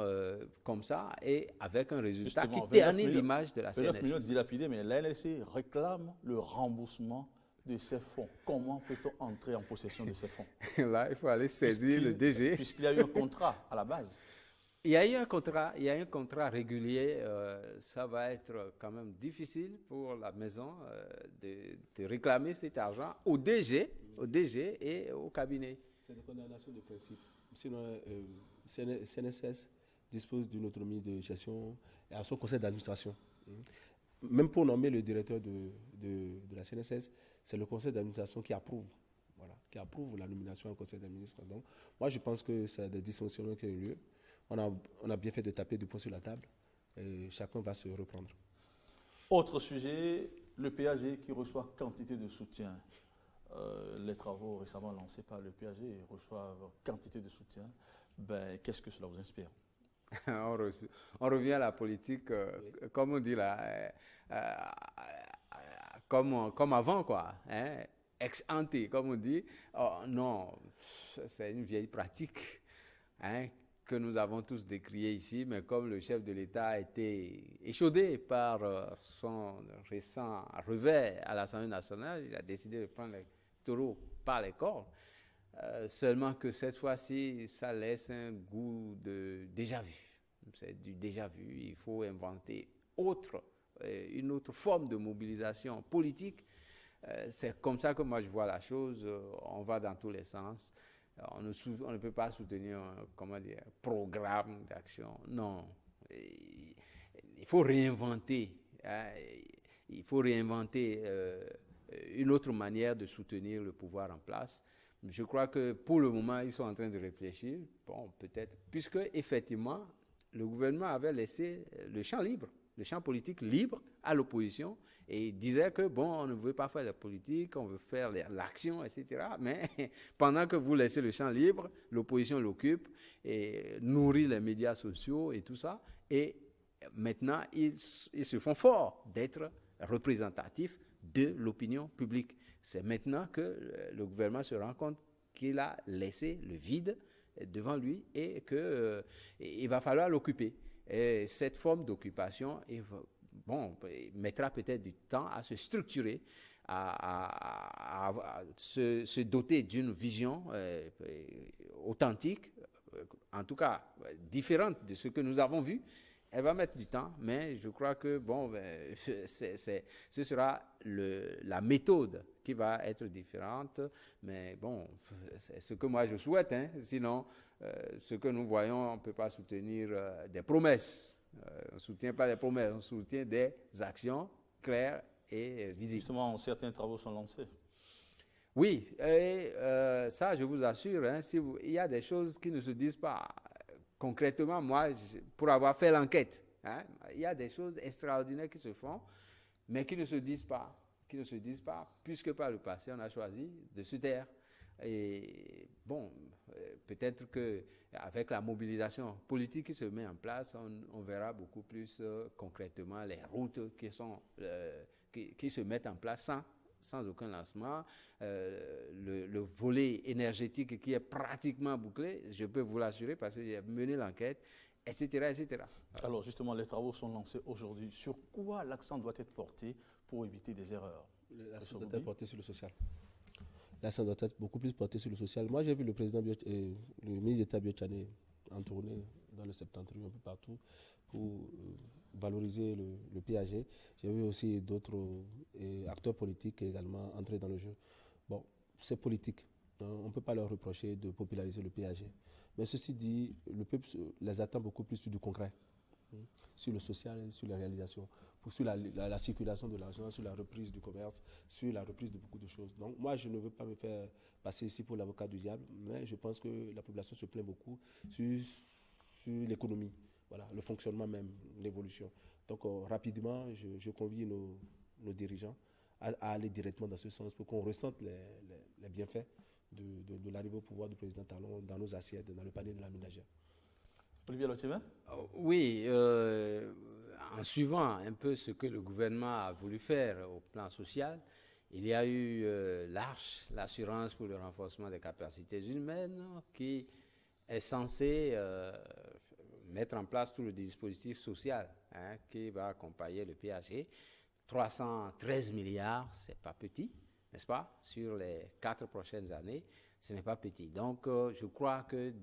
Speaker 2: comme ça et avec un résultat qui ternit l'image de la CNSS.
Speaker 1: 29 millions dilapidés, mais l'ANLC réclame le remboursement de ces fonds. Comment peut-on entrer en possession de ces fonds?
Speaker 2: Là, il faut aller saisir le DG.
Speaker 1: Puisqu'il y a eu un contrat à la base.
Speaker 2: Il y a eu un contrat régulier. Ça va être quand même difficile pour la maison de réclamer cet argent au DG et au cabinet.
Speaker 3: C'est des condamnations de principe. Sinon, CNSS dispose d'une autonomie de gestion et à son conseil d'administration. Même pour nommer le directeur de la CNSS, c'est le conseil d'administration qui approuve. Voilà, qui approuve la nomination au conseil d'administration. Donc, moi, je pense que c'est des dysfonctionnements qui ont eu lieu. On a bien fait de taper du poing sur la table et chacun va se reprendre.
Speaker 1: Autre sujet, le PAG qui reçoit quantité de soutien. Les travaux récemment lancés par le PAG reçoivent quantité de soutien. Ben, qu'est-ce que cela vous inspire?
Speaker 2: on revient à la politique, comme on dit là, comme avant, quoi. Hein, ex ante, comme on dit. Oh, non, c'est une vieille pratique, hein, que nous avons tous décriée ici, mais comme le chef de l'État a été échaudé par son récent revers à l'Assemblée nationale, il a décidé de prendre les taureaux par les cornes. Seulement que cette fois-ci, ça laisse un goût de déjà-vu. C'est du déjà-vu. Il faut inventer une autre forme de mobilisation politique. C'est comme ça que moi je vois la chose. On va dans tous les sens. On ne peut pas soutenir un programme d'action. Non. Il faut réinventer. Hein, il faut réinventer une autre manière de soutenir le pouvoir en place. Je crois que pour le moment, ils sont en train de réfléchir. Bon, peut-être, puisque effectivement, le gouvernement avait laissé le champ libre, le champ politique libre à l'opposition, et disait que bon, on ne veut pas faire la politique, on veut faire l'action, etc. Mais pendant que vous laissez le champ libre, l'opposition l'occupe et nourrit les médias sociaux et tout ça. Et maintenant, ils se font forts d'être représentatifs de l'opinion publique. C'est maintenant que le gouvernement se rend compte qu'il a laissé le vide devant lui et qu'il va falloir l'occuper. Et cette forme d'occupation mettra peut-être du temps à se structurer, à se doter d'une vision authentique, en tout cas différente de ce que nous avons vu. Elle va mettre du temps, mais je crois que ce sera la méthode qui va être différente. Mais bon, c'est ce que moi je souhaite. Hein. Sinon, ce que nous voyons, on ne peut pas soutenir des promesses. On ne soutient pas des promesses, on soutient des actions claires et visibles.
Speaker 1: Justement, certains travaux sont lancés.
Speaker 2: Oui, et ça, je vous assure, hein, il y a des choses qui ne se disent pas. Concrètement, moi, pour avoir fait l'enquête, hein, il y a des choses extraordinaires qui se font, mais qui ne se disent pas. Puisque par le passé, on a choisi de se taire. Et bon, peut-être qu'avec la mobilisation politique qui se met en place, on verra beaucoup plus concrètement les routes qui se mettent en place sans aucun lancement. Le volet énergétique qui est pratiquement bouclé, je peux vous l'assurer parce que j'ai mené l'enquête, etc., etc.
Speaker 1: Alors justement, les travaux sont lancés aujourd'hui. Sur quoi l'accent doit être porté pour éviter des erreurs?
Speaker 3: L'accent doit être porté sur le social. L'accent doit être beaucoup plus porté sur le social. Moi, j'ai vu le président, le ministre d'État Biotchané en tournée dans le septentrion, un peu partout, pour valoriser le PAG. J'ai vu aussi d'autres acteurs politiques également entrer dans le jeu. Bon, c'est politique. On ne peut pas leur reprocher de populariser le PAG. Mais ceci dit, le peuple les attend beaucoup plus sur du concret, sur le social, sur la réalisation, sur la circulation de l'argent, sur la reprise du commerce, sur la reprise de beaucoup de choses. Donc moi, je ne veux pas me faire passer ici pour l'avocat du diable, mais je pense que la population se plaint beaucoup sur l'économie. Voilà, le fonctionnement même, l'évolution. Donc rapidement, je convie nos dirigeants à aller directement dans ce sens pour qu'on ressente les bienfaits de l'arrivée au pouvoir du président Talon dans nos assiettes, dans le panier de la ménagère.
Speaker 1: Olivier Lotivin?
Speaker 2: Oui, en suivant un peu ce que le gouvernement a voulu faire au plan social, il y a eu l'assurance pour le renforcement des capacités humaines qui est censée mettre en place tout le dispositif social qui va accompagner le PAG. 313 milliards, ce n'est pas petit, n'est-ce pas? Sur les 4 prochaines années, ce n'est pas petit. Donc, je crois que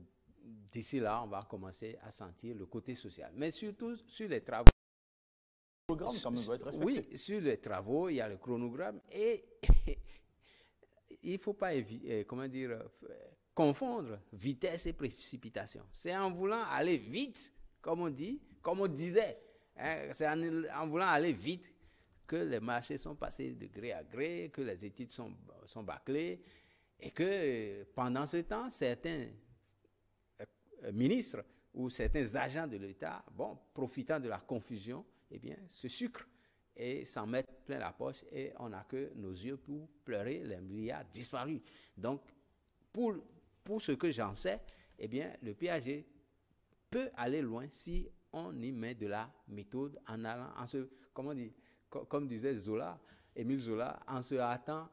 Speaker 2: d'ici là, on va commencer à sentir le côté social. Mais surtout sur les travaux.
Speaker 1: Le programme quand même doit être respecté.
Speaker 2: Oui, sur les travaux, il y a le chronogramme et il ne faut pas confondre vitesse et précipitation. C'est en voulant aller vite, comme on disait, hein, c'est en voulant aller vite que les marchés sont passés de gré à gré, que les études sont bâclées et que pendant ce temps, certains ministres ou certains agents de l'État, profitant de la confusion, eh bien, se sucrent et s'en mettent plein la poche et on n'a que nos yeux pour pleurer les milliards disparus. Donc, pour ce que j'en sais, eh bien, le PAG peut aller loin si on y met de la méthode en allant, comme disait Émile Zola, en se hâtant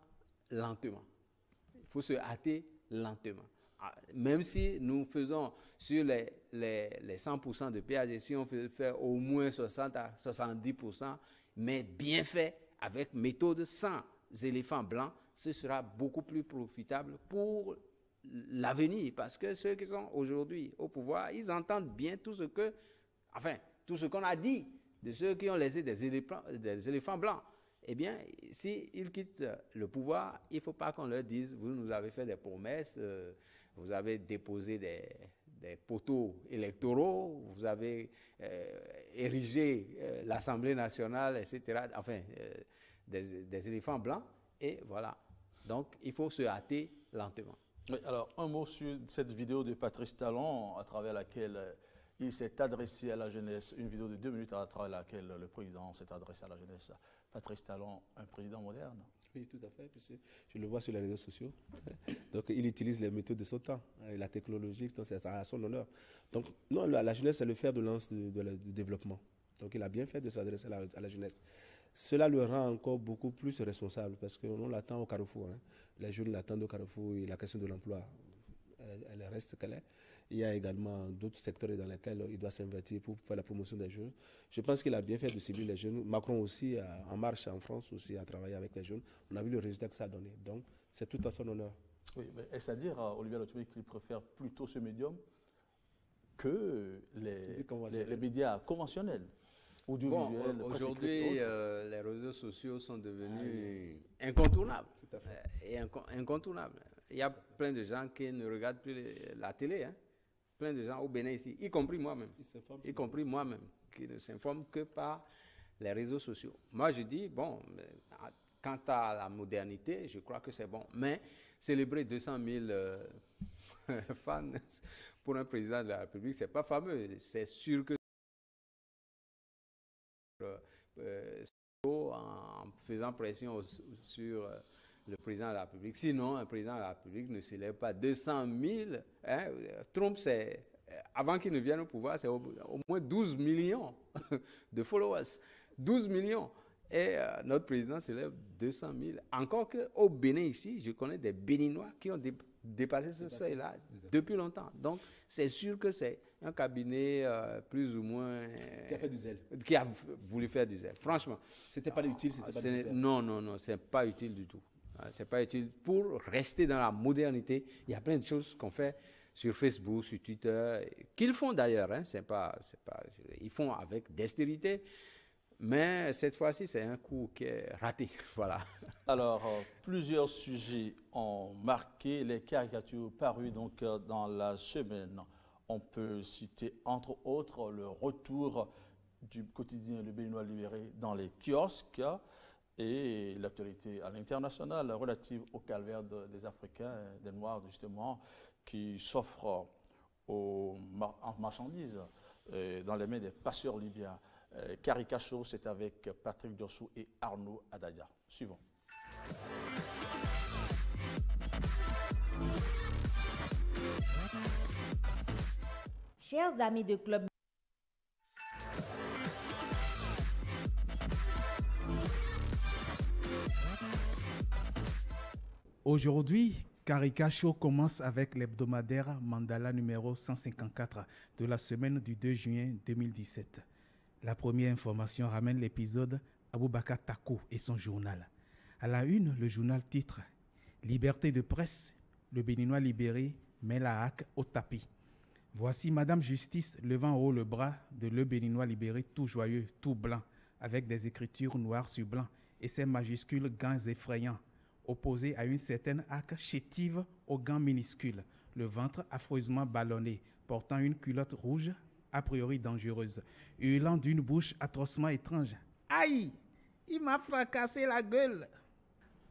Speaker 2: lentement. Il faut se hâter lentement. Même si nous faisons sur les 100% de péage, si on fait au moins 60 à 70%, mais bien fait, avec méthode sans éléphants blancs, ce sera beaucoup plus profitable pour l'avenir. Parce que ceux qui sont aujourd'hui au pouvoir, ils entendent bien tout ce qu'on a dit de ceux qui ont laissé des éléphants blancs. Eh bien, s'ils quittent le pouvoir, il ne faut pas qu'on leur dise, vous nous avez fait des promesses, vous avez déposé des poteaux électoraux, vous avez érigé l'Assemblée nationale, etc. Enfin, des éléphants blancs, et voilà. Donc, il faut se hâter lentement.
Speaker 1: Oui, alors, un mot sur cette vidéo de Patrice Talon, à travers laquelle il s'est adressé à la jeunesse, une vidéo de 2 minutes à travers laquelle le président s'est adressé à la jeunesse. Patrice Talon, un président moderne.
Speaker 3: Oui, tout à fait, puisque je le vois sur les réseaux sociaux. Donc, il utilise les méthodes de son temps, et la technologie, donc c'est à son honneur. Donc, non, la jeunesse, c'est le fer de lance du développement. Donc, il a bien fait de s'adresser à la jeunesse. Cela le rend encore beaucoup plus responsable, parce qu'on l'attend au carrefour. Les jeunes l'attendent au carrefour, et la question de l'emploi, elle reste ce qu'elle est. Il y a également d'autres secteurs dans lesquels il doit s'investir pour faire la promotion des jeunes. Je pense qu'il a bien fait de cibler les jeunes. Macron aussi, En Marche en France, aussi a travaillé avec les jeunes. On a vu le résultat que ça a donné. Donc, c'est tout à son honneur.
Speaker 1: Oui, mais est-ce à dire, Olivier Lotumi, qu'il préfère plutôt ce médium que les médias conventionnels?
Speaker 2: Bon, aujourd'hui, les réseaux sociaux sont devenus incontournables.
Speaker 3: Tout à fait.
Speaker 2: Incontournables. Il y a plein de gens qui ne regardent plus la télé. Plein de gens au Bénin ici, y compris moi-même. Qui ne s'informent que par les réseaux sociaux. Moi, je dis, bon, quant à la modernité, je crois que c'est bon. Mais célébrer 200 000 fans pour un président de la République, c'est pas fameux. C'est sûr que en faisant pression sur le président de la République. Sinon, un président de la République ne s'élève pas 200 000. Trump, avant qu'il ne vienne au pouvoir, c'est au moins 12 millions de followers. 12 millions. Et notre président s'élève 200 000. Encore qu'au Bénin ici, je connais des Béninois qui ont dépassé ce seuil-là depuis longtemps. Donc, c'est sûr que c'est un cabinet plus ou moins...
Speaker 3: qui a fait du zèle.
Speaker 2: Qui a voulu faire du zèle. Franchement.
Speaker 3: C'était pas utile, c'était pas nécessaire.
Speaker 2: Non, c'est pas utile du tout. C'est pas utile. Pour rester dans la modernité, il y a plein de choses qu'on fait sur Facebook, sur Twitter, qu'ils font d'ailleurs. Ils font avec dextérité. Mais cette fois-ci, c'est un coup qui est raté. Voilà.
Speaker 1: Alors, plusieurs sujets ont marqué les caricatures parues donc, dans la semaine. On peut citer, entre autres, le retour du quotidien Le Béninois libéré dans les kiosques et l'actualité à l'international relative au calvaire des Africains, des Noirs, justement, qui s'offrent en marchandises dans les mains des passeurs libyens. Carica Show, c'est avec Patrick Diossou et Arnaud Adaya. Suivons.
Speaker 5: Chers amis de Club,
Speaker 6: aujourd'hui, Carica Show commence avec l'hebdomadaire Mandala numéro 154 de la semaine du 2 juin 2017. La première information ramène l'épisode Aboubakar Tako et son journal. À la une, le journal titre « Liberté de presse, le Béninois libéré met la haque au tapis ». Voici Madame Justice levant haut le bras de le Béninois libéré tout joyeux, tout blanc, avec des écritures noires sur blanc et ses majuscules gants effrayants, opposés à une certaine haque chétive aux gants minuscules, le ventre affreusement ballonné, portant une culotte rouge a priori dangereuse, hurlant d'une bouche atrocement étrange. « Aïe, il m'a fracassé la gueule !»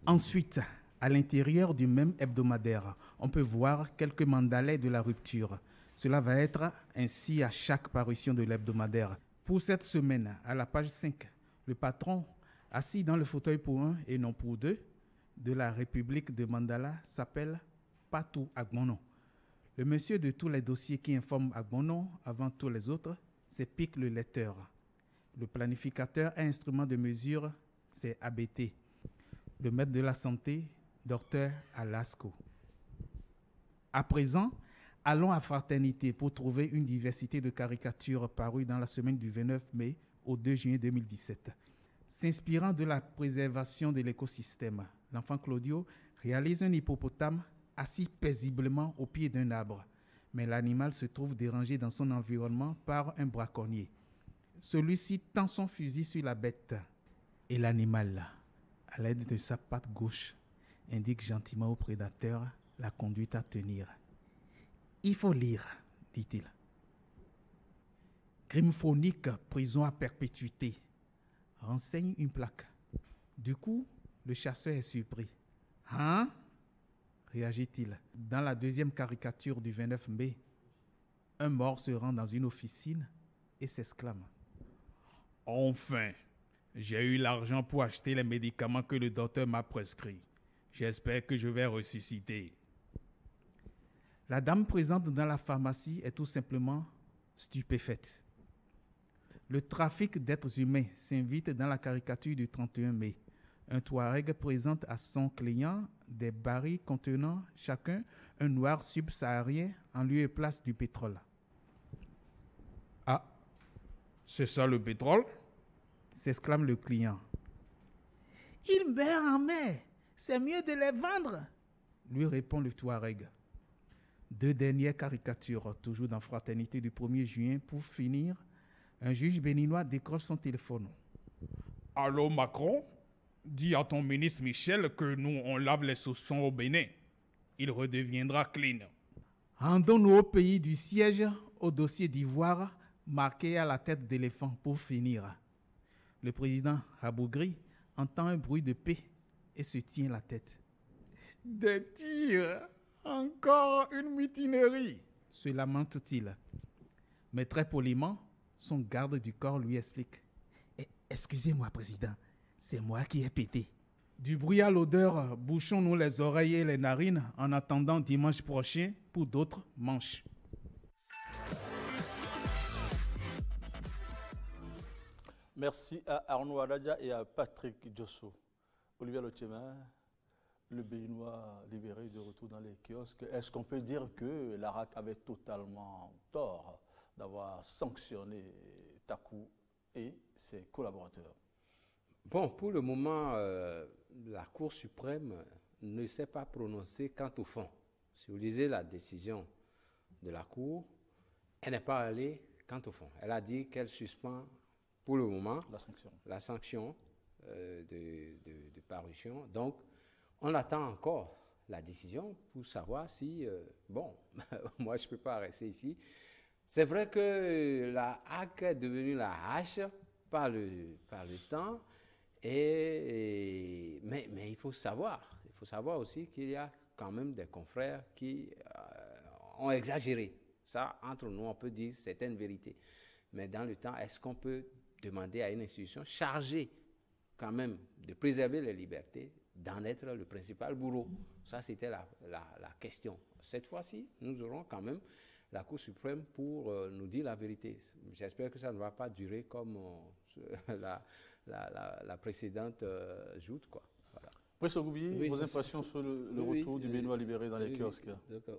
Speaker 6: Ensuite, à l'intérieur du même hebdomadaire, on peut voir quelques mandalais de la rupture. Cela va être ainsi à chaque parution de l'hebdomadaire. Pour cette semaine, à la page 5, le patron, assis dans le fauteuil pour un et non pour deux, de la République de Mandala s'appelle Patou Agmono. Le monsieur de tous les dossiers qui informe Agbono avant tous les autres, c'est Pic le lecteur. Le planificateur et instrument de mesure, c'est ABT. Le maître de la santé, Dr Alasco. À présent, allons à Fraternité pour trouver une diversité de caricatures parues dans la semaine du 29 mai au 2 juin 2017. S'inspirant de la préservation de l'écosystème, l'enfant Claudio réalise un hippopotame assis paisiblement au pied d'un arbre. Mais l'animal se trouve dérangé dans son environnement par un braconnier. Celui-ci tend son fusil sur la bête. Et l'animal, à l'aide de sa patte gauche, indique gentiment au prédateur la conduite à tenir. Il faut lire, dit-il. Crime phonique, prison à perpétuité, renseigne une plaque. Du coup, le chasseur est surpris. Hein? Réagit-il. Dans la deuxième caricature du 29 mai, un mort se rend dans une officine et s'exclame. Enfin, j'ai eu l'argent pour acheter les médicaments que le docteur m'a prescrits. J'espère que je vais ressusciter. La dame présente dans la pharmacie est tout simplement stupéfaite. Le trafic d'êtres humains s'invite dans la caricature du 31 mai. Un Touareg présente à son client des barils contenant chacun un noir subsaharien en lieu et place du pétrole. Ah, c'est ça le pétrole? S'exclame le client. Il meurt en mer, c'est mieux de les vendre, lui répond le Touareg. Deux dernières caricatures, toujours dans Fraternité du 1er juin. Pour finir, un juge béninois décroche son téléphone. Allô Macron? Dis à ton ministre Michel que nous, on lave les saucissons au Bénin. Il redeviendra clean. Rendons-nous au pays du siège, au dossier d'ivoire, marqué à la tête d'éléphant pour finir. Le président Rabougri entend un bruit de paix et se tient la tête. Des tirs! Encore une mutinerie! Se lamente-t-il. Mais très poliment, son garde du corps lui explique. Excusez-moi, président. C'est moi qui ai pété. Du bruit à l'odeur, bouchons-nous les oreilles et les narines en attendant dimanche prochain pour d'autres manches.
Speaker 1: Merci à Arnaud Aradja et à Patrick Diosso. Olivier Lotiema, le Béninois libéré de retour dans les kiosques. Est-ce qu'on peut dire que l'ARAC avait totalement tort d'avoir sanctionné Takou et ses collaborateurs?
Speaker 2: Bon, pour le moment, la Cour suprême ne s'est pas prononcée quant au fond. Si vous lisez la décision de la Cour, elle n'est pas allée quant au fond. Elle a dit qu'elle suspend pour le moment la sanction de parution. Donc, on attend encore la décision pour savoir si, bon, moi je ne peux pas rester ici. C'est vrai que la HAC est devenue la hache par le temps. Mais il faut savoir aussi qu'il y a quand même des confrères qui ont exagéré. Ça, entre nous, on peut dire certaines vérités. Mais dans le temps, est-ce qu'on peut demander à une institution chargée quand même de préserver les libertés d'en être le principal bourreau? Ça, c'était la question. Cette fois-ci, nous aurons quand même la Cour suprême pour nous dire la vérité. J'espère que ça ne va pas durer comme la précédente joute, quoi. Voilà.
Speaker 1: Professeur Goubi, vos impressions sur le retour du Béninois libéré dans les kiosques?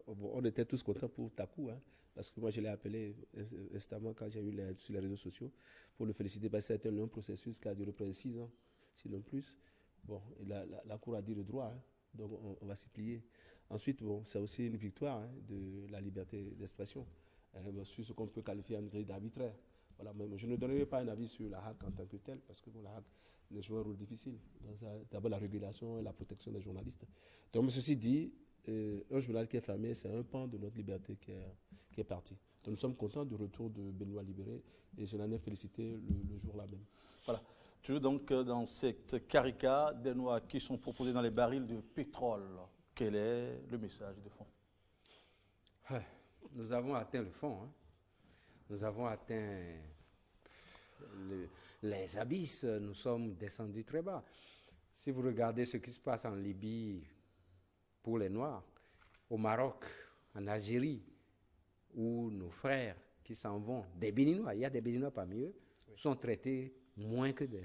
Speaker 3: Bon, on était tous contents pour Takou, hein, parce que moi je l'ai appelé instamment quand j'ai eu sur les réseaux sociaux pour le féliciter, parce que c'était un long processus qui a duré près de 6 ans, sinon plus. Bon, et la Cour a dit le droit, hein, donc on va s'y plier. Ensuite, bon, c'est aussi une victoire, hein, de la liberté d'expression, sur ce qu'on peut qualifier en grille d'arbitraire. Voilà, mais je ne donnerai pas un avis sur la HAC en tant que telle, parce que bon, la HAC joue un rôle difficile. D'abord la régulation et la protection des journalistes. Donc, ceci dit, un journal qui est fermé, c'est un pan de notre liberté qui est parti. Donc, nous sommes contents du retour de Béninois libéré et je l'en ai félicité le jour-là même.
Speaker 1: Voilà. Toujours donc dans cette carica des noix qui sont proposées dans les barils de pétrole. Quel est le message de fond?
Speaker 2: Nous avons atteint le fond, hein. Nous avons atteint les abysses, nous sommes descendus très bas. Si vous regardez ce qui se passe en Libye pour les Noirs, au Maroc, en Algérie, où nos frères qui s'en vont, des Béninois, il y a des Béninois parmi eux, sont traités moins que de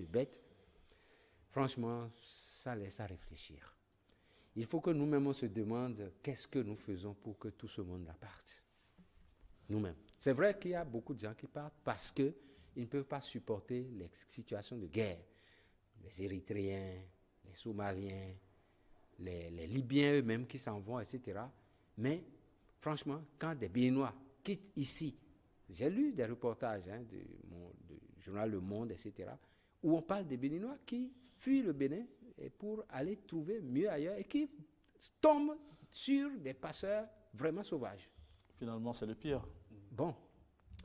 Speaker 2: bêtes. Franchement, ça laisse à réfléchir. Il faut que nous-mêmes on se demande qu'est-ce que nous faisons pour que tout ce monde-là parte. Nous-mêmes. C'est vrai qu'il y a beaucoup de gens qui partent parce qu'ils ne peuvent pas supporter les situations de guerre. Les Érythréens, les Somaliens, les Libyens eux-mêmes qui s'en vont, etc. Mais franchement, quand des Béninois quittent ici, j'ai lu des reportages du journal Le Monde, etc., où on parle des Béninois qui fuient le Bénin pour aller trouver mieux ailleurs et qui tombent sur des passeurs vraiment sauvages.
Speaker 1: Finalement, c'est le pire.
Speaker 2: Bon,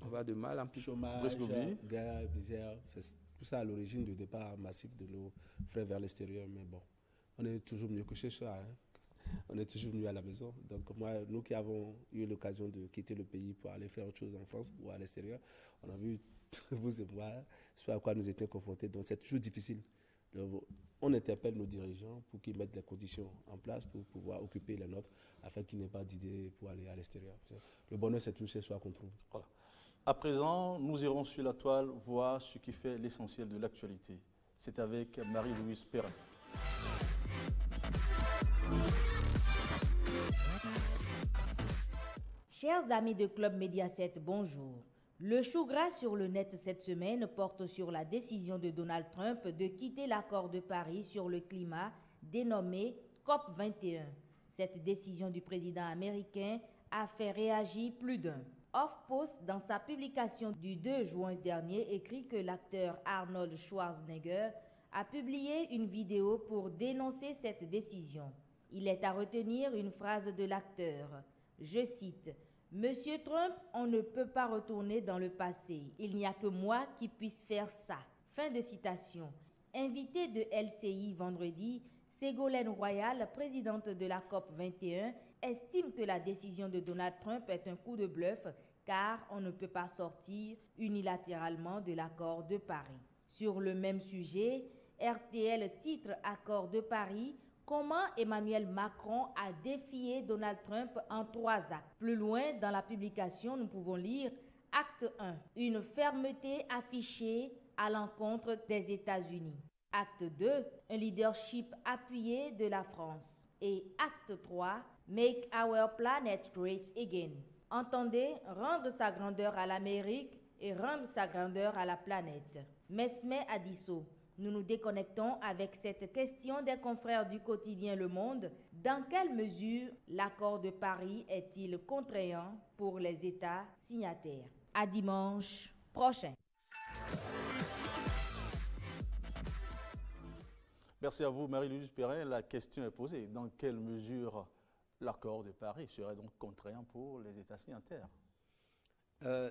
Speaker 2: on va de mal en pis.
Speaker 3: Chômage, guerre, misère, c'est tout ça à l'origine du départ massif de nos frères vers l'extérieur. Mais bon, on est toujours mieux que chez soi. Hein. On est toujours mieux à la maison. Donc moi, nous qui avons eu l'occasion de quitter le pays pour aller faire autre chose en France ou à l'extérieur, on a vu, vous et moi, ce à quoi nous étions confrontés. Donc c'est toujours difficile. Donc, on interpelle nos dirigeants pour qu'ils mettent les conditions en place pour pouvoir occuper les nôtres afin qu'ils n'aient pas d'idées pour aller à l'extérieur. Le bonheur, c'est tout chez soi qu'on trouve.
Speaker 1: Voilà. À présent, nous irons sur la toile voir ce qui fait l'essentiel de l'actualité. C'est avec Marie-Louise Perrin.
Speaker 5: Chers amis de Club Mediaset, bonjour. Le chou gras sur le net cette semaine porte sur la décision de Donald Trump de quitter l'accord de Paris sur le climat dénommé COP21. Cette décision du président américain a fait réagir plus d'un. HuffPost, dans sa publication du 2 juin dernier, écrit que l'acteur Arnold Schwarzenegger a publié une vidéo pour dénoncer cette décision. Il est à retenir une phrase de l'acteur. Je cite « Monsieur Trump, on ne peut pas retourner dans le passé. Il n'y a que moi qui puisse faire ça. » Fin de citation. Invitée de LCI vendredi, Ségolène Royal, présidente de la COP21, estime que la décision de Donald Trump est un coup de bluff car on ne peut pas sortir unilatéralement de l'accord de Paris. Sur le même sujet, RTL titre Accord de Paris. Comment Emmanuel Macron a défié Donald Trump en 3 actes. Plus loin dans la publication, nous pouvons lire Acte 1. Une fermeté affichée à l'encontre des États-Unis. Acte 2. Un leadership appuyé de la France. Et acte 3. Make our planet great again. Entendez, rendre sa grandeur à l'Amérique et rendre sa grandeur à la planète. Mesme Adisso. Nous nous déconnectons avec cette question des confrères du quotidien Le Monde. Dans quelle mesure l'accord de Paris est-il contraignant pour les États signataires? À dimanche prochain.
Speaker 1: Merci à vous, Marie-Louise Perrin. La question est posée. Dans quelle mesure l'accord de Paris serait donc contraignant pour les États signataires?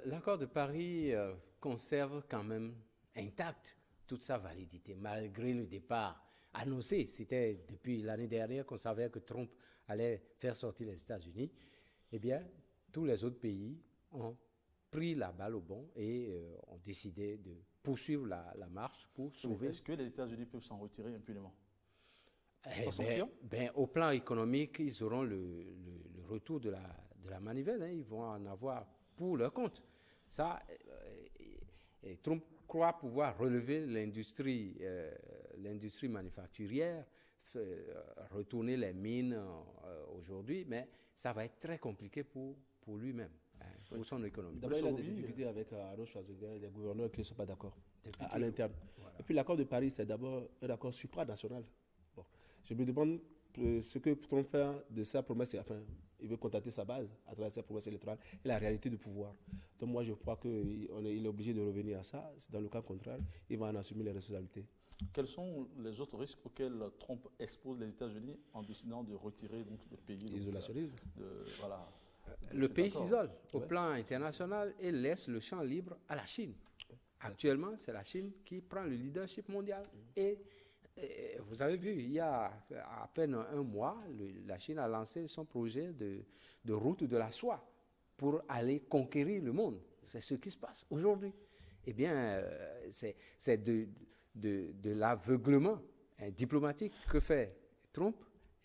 Speaker 2: L'accord de Paris conserve quand même intact toute sa validité, malgré le départ annoncé. C'était depuis l'année dernière qu'on savait que Trump allait faire sortir les États-Unis. Eh bien, tous les autres pays ont pris la balle au bon et ont décidé de poursuivre la marche pour sauver.
Speaker 1: Est-ce que les États-Unis peuvent s'en retirer impunément?
Speaker 2: Au plan économique, ils auront le retour de la manivelle. Hein. Ils vont en avoir pour leur compte. Ça, Trump croit pouvoir relever l'industrie manufacturière, retourner les mines aujourd'hui, mais ça va être très compliqué pour lui-même, pour son économie.
Speaker 3: D'abord, il a des difficultés avec Arnold Schwarzenegger, les gouverneurs qui ne sont pas d'accord à l'interne. Voilà. Et puis l'accord de Paris, c'est d'abord un accord supranational. Bon. Je me demande ce que Trump fait de sa promesse, enfin, il veut contacter sa base à travers sa promesse électorale et la réalité du pouvoir. Donc moi, je crois qu'il est obligé de revenir à ça. Dans le cas contraire, il va en assumer les responsabilités.
Speaker 1: Quels sont les autres risques auxquels Trump expose les États-Unis en décidant de retirer donc, le pays?
Speaker 3: L'isolationnisme.
Speaker 1: Voilà,
Speaker 2: le pays s'isole au plan international et laisse le champ libre à la Chine. Actuellement, c'est la Chine qui prend le leadership mondial. Et vous avez vu, il y a à peine un mois, la Chine a lancé son projet de route de la soie pour aller conquérir le monde. C'est ce qui se passe aujourd'hui. Eh bien, c'est de l'aveuglement diplomatique que fait Trump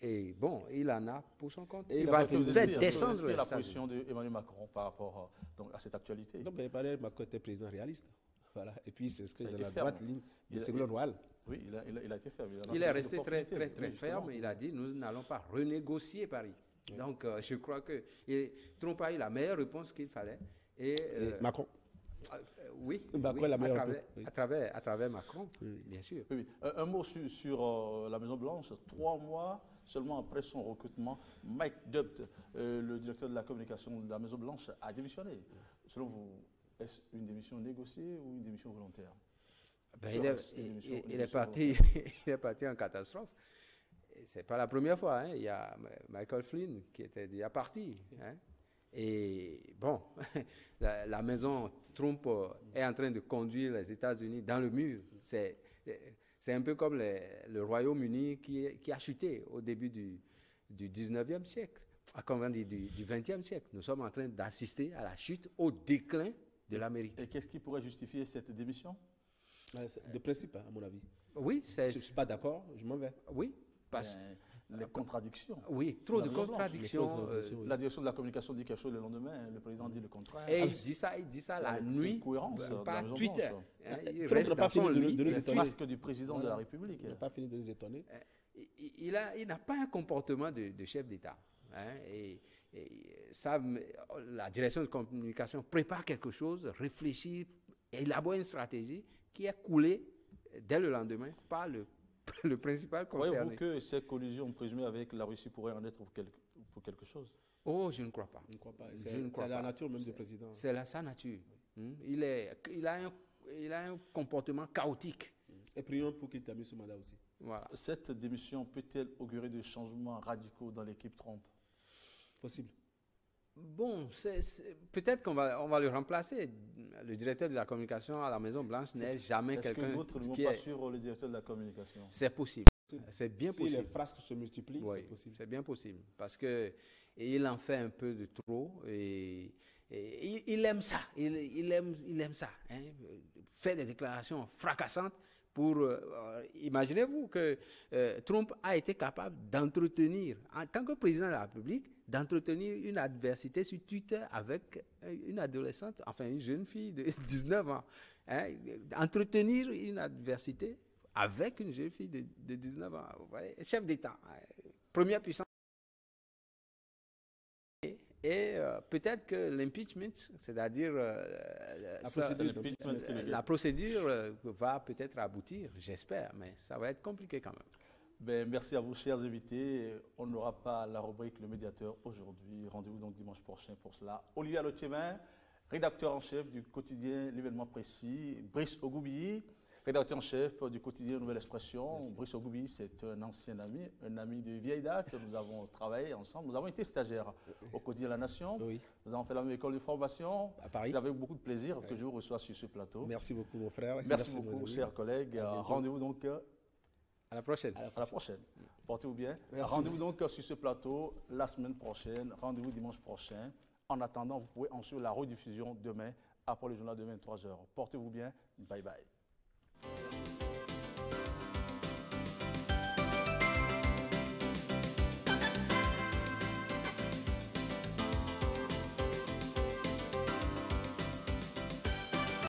Speaker 2: Et bon, il en a pour son compte.
Speaker 3: Et
Speaker 2: il
Speaker 3: il
Speaker 2: va
Speaker 3: a pas
Speaker 2: faire
Speaker 3: pu
Speaker 2: descendre
Speaker 1: la
Speaker 2: les
Speaker 1: position d'Emmanuel Macron par rapport donc, à cette actualité.
Speaker 3: Non, mais Emmanuel Macron était président réaliste. Voilà. Et puis, c'est ce que
Speaker 1: Il a
Speaker 3: dans
Speaker 1: été
Speaker 3: la
Speaker 1: ferme.
Speaker 3: droite ligne de
Speaker 1: Il a-
Speaker 3: Ségolène Royal.
Speaker 1: Oui, il a été ferme.
Speaker 2: Il est resté très
Speaker 1: Oui,
Speaker 2: ferme. Il a dit, nous n'allons pas renégocier Paris. Donc, je crois que Trump a eu la meilleure réponse qu'il fallait. Et
Speaker 3: Macron.
Speaker 2: oui,
Speaker 3: Macron
Speaker 2: oui,
Speaker 3: la meilleure
Speaker 2: à
Speaker 3: réponse, oui.
Speaker 2: travers Macron, bien sûr.
Speaker 1: Oui, oui. Un mot sur la Maison-Blanche. 3 mois seulement après son recrutement, Mike Dubt, le directeur de la communication de la Maison-Blanche, a démissionné. Selon vous, est-ce une démission négociée ou une démission volontaire?
Speaker 2: Ben,
Speaker 1: Sur
Speaker 2: il est parti en catastrophe. Ce n'est pas la première fois. Hein. Il y a Michael Flynn qui était déjà parti. Hein. Et bon, la maison Trump est en train de conduire les États-Unis dans le mur. C'est un peu comme le Royaume-Uni qui a chuté au début du 19e siècle, comment dire, du 20e siècle. Nous sommes en train d'assister à la chute, au déclin de l'Amérique.
Speaker 1: Et qu'est-ce qui pourrait justifier cette démission?
Speaker 3: De principe, hein, à mon avis.
Speaker 2: Oui,
Speaker 3: Si je ne suis pas d'accord, je m'en vais.
Speaker 2: Oui, parce
Speaker 1: Les contradictions.
Speaker 2: oui, trop de
Speaker 1: La Maison-Blanche,
Speaker 2: contradictions.
Speaker 3: oui.
Speaker 1: La direction de la communication dit quelque chose le lendemain, le président dit le contraire.
Speaker 2: Et il dit ça la
Speaker 1: C'est
Speaker 2: nuit,
Speaker 1: une cohérence de la
Speaker 2: par
Speaker 1: Maison-Blanche.
Speaker 2: Twitter. Hein, il
Speaker 3: Trump
Speaker 2: reste
Speaker 3: n'a
Speaker 2: dans
Speaker 3: pas
Speaker 2: son
Speaker 3: fini de
Speaker 2: lit.
Speaker 3: nous
Speaker 1: Le
Speaker 3: étonner.
Speaker 1: masque du président de la République.
Speaker 3: Il n'a pas fini de nous étonner.
Speaker 2: Il n'a pas un comportement de chef d'État. Hein, et ça, la direction de communication prépare quelque chose, réfléchit, élabore une stratégie qui est coulée dès le lendemain par le principal concerné.
Speaker 1: Croyez-vous que ces collisions présumées avec la Russie pourraient en être pour quelque chose?
Speaker 2: Oh, je ne crois pas.
Speaker 3: Je ne crois pas.
Speaker 2: Je
Speaker 3: C'est
Speaker 2: ne crois
Speaker 3: la
Speaker 2: pas.
Speaker 3: nature même du président.
Speaker 2: C'est sa nature. Il a un comportement chaotique.
Speaker 3: Et prions pour qu'il termine ce mandat aussi.
Speaker 2: Voilà.
Speaker 1: Cette démission peut-elle augurer de changements radicaux dans l'équipe Trump?
Speaker 3: Possible.
Speaker 2: Bon, peut-être qu'on va le remplacer. Le directeur de la communication à la Maison-Blanche n'est jamais
Speaker 1: Est-ce que
Speaker 2: quelqu'un
Speaker 1: d'autres ne vont
Speaker 2: qui
Speaker 1: pas
Speaker 2: est...
Speaker 1: sur le directeur de la communication?
Speaker 2: C'est possible. C'est bien
Speaker 3: Si
Speaker 2: possible.
Speaker 3: les frasques se multiplient,
Speaker 2: Oui,
Speaker 3: c'est possible.
Speaker 2: c'est bien possible. Parce qu'il en fait un peu de trop et il aime ça. Il aime ça. Hein. Faire des déclarations fracassantes pour... imaginez-vous que Trump a été capable d'entretenir, en tant que président de la République, d'entretenir une adversité sur Twitter avec une adolescente, enfin une jeune fille de 19 ans. Hein. Entretenir une adversité avec une jeune fille de 19 ans. Vous voyez, chef d'État, première puissance. Et peut-être que l'impeachment, c'est-à-dire la procédure va peut-être aboutir, j'espère, mais ça va être compliqué quand même.
Speaker 1: Ben, merci à vous, chers invités. On n'aura pas la rubrique Le Médiateur aujourd'hui. Rendez-vous donc dimanche prochain pour cela. Olivier Alochemin, rédacteur en chef du quotidien L'événement précis. Brice Ogoubi, rédacteur en chef du quotidien Nouvelle Expression. Merci. Brice Ogoubi, c'est un ancien ami, un ami de vieille date. Nous avons travaillé ensemble. Nous avons été stagiaires au quotidien La Nation.
Speaker 3: Oui.
Speaker 1: Nous avons fait la même école de formation.
Speaker 3: À Paris.
Speaker 1: C'est avec beaucoup de plaisir que je vous reçois sur ce plateau.
Speaker 3: Merci beaucoup, mon frère.
Speaker 1: Merci beaucoup, chers collègues. Rendez-vous donc
Speaker 2: à la prochaine.
Speaker 1: À la prochaine. Portez-vous bien.
Speaker 3: Rendez-vous
Speaker 1: donc sur ce plateau la semaine prochaine. Rendez-vous dimanche prochain. En attendant, vous pouvez en suivre la rediffusion demain, après le journal de 23h. Portez-vous bien. Bye bye.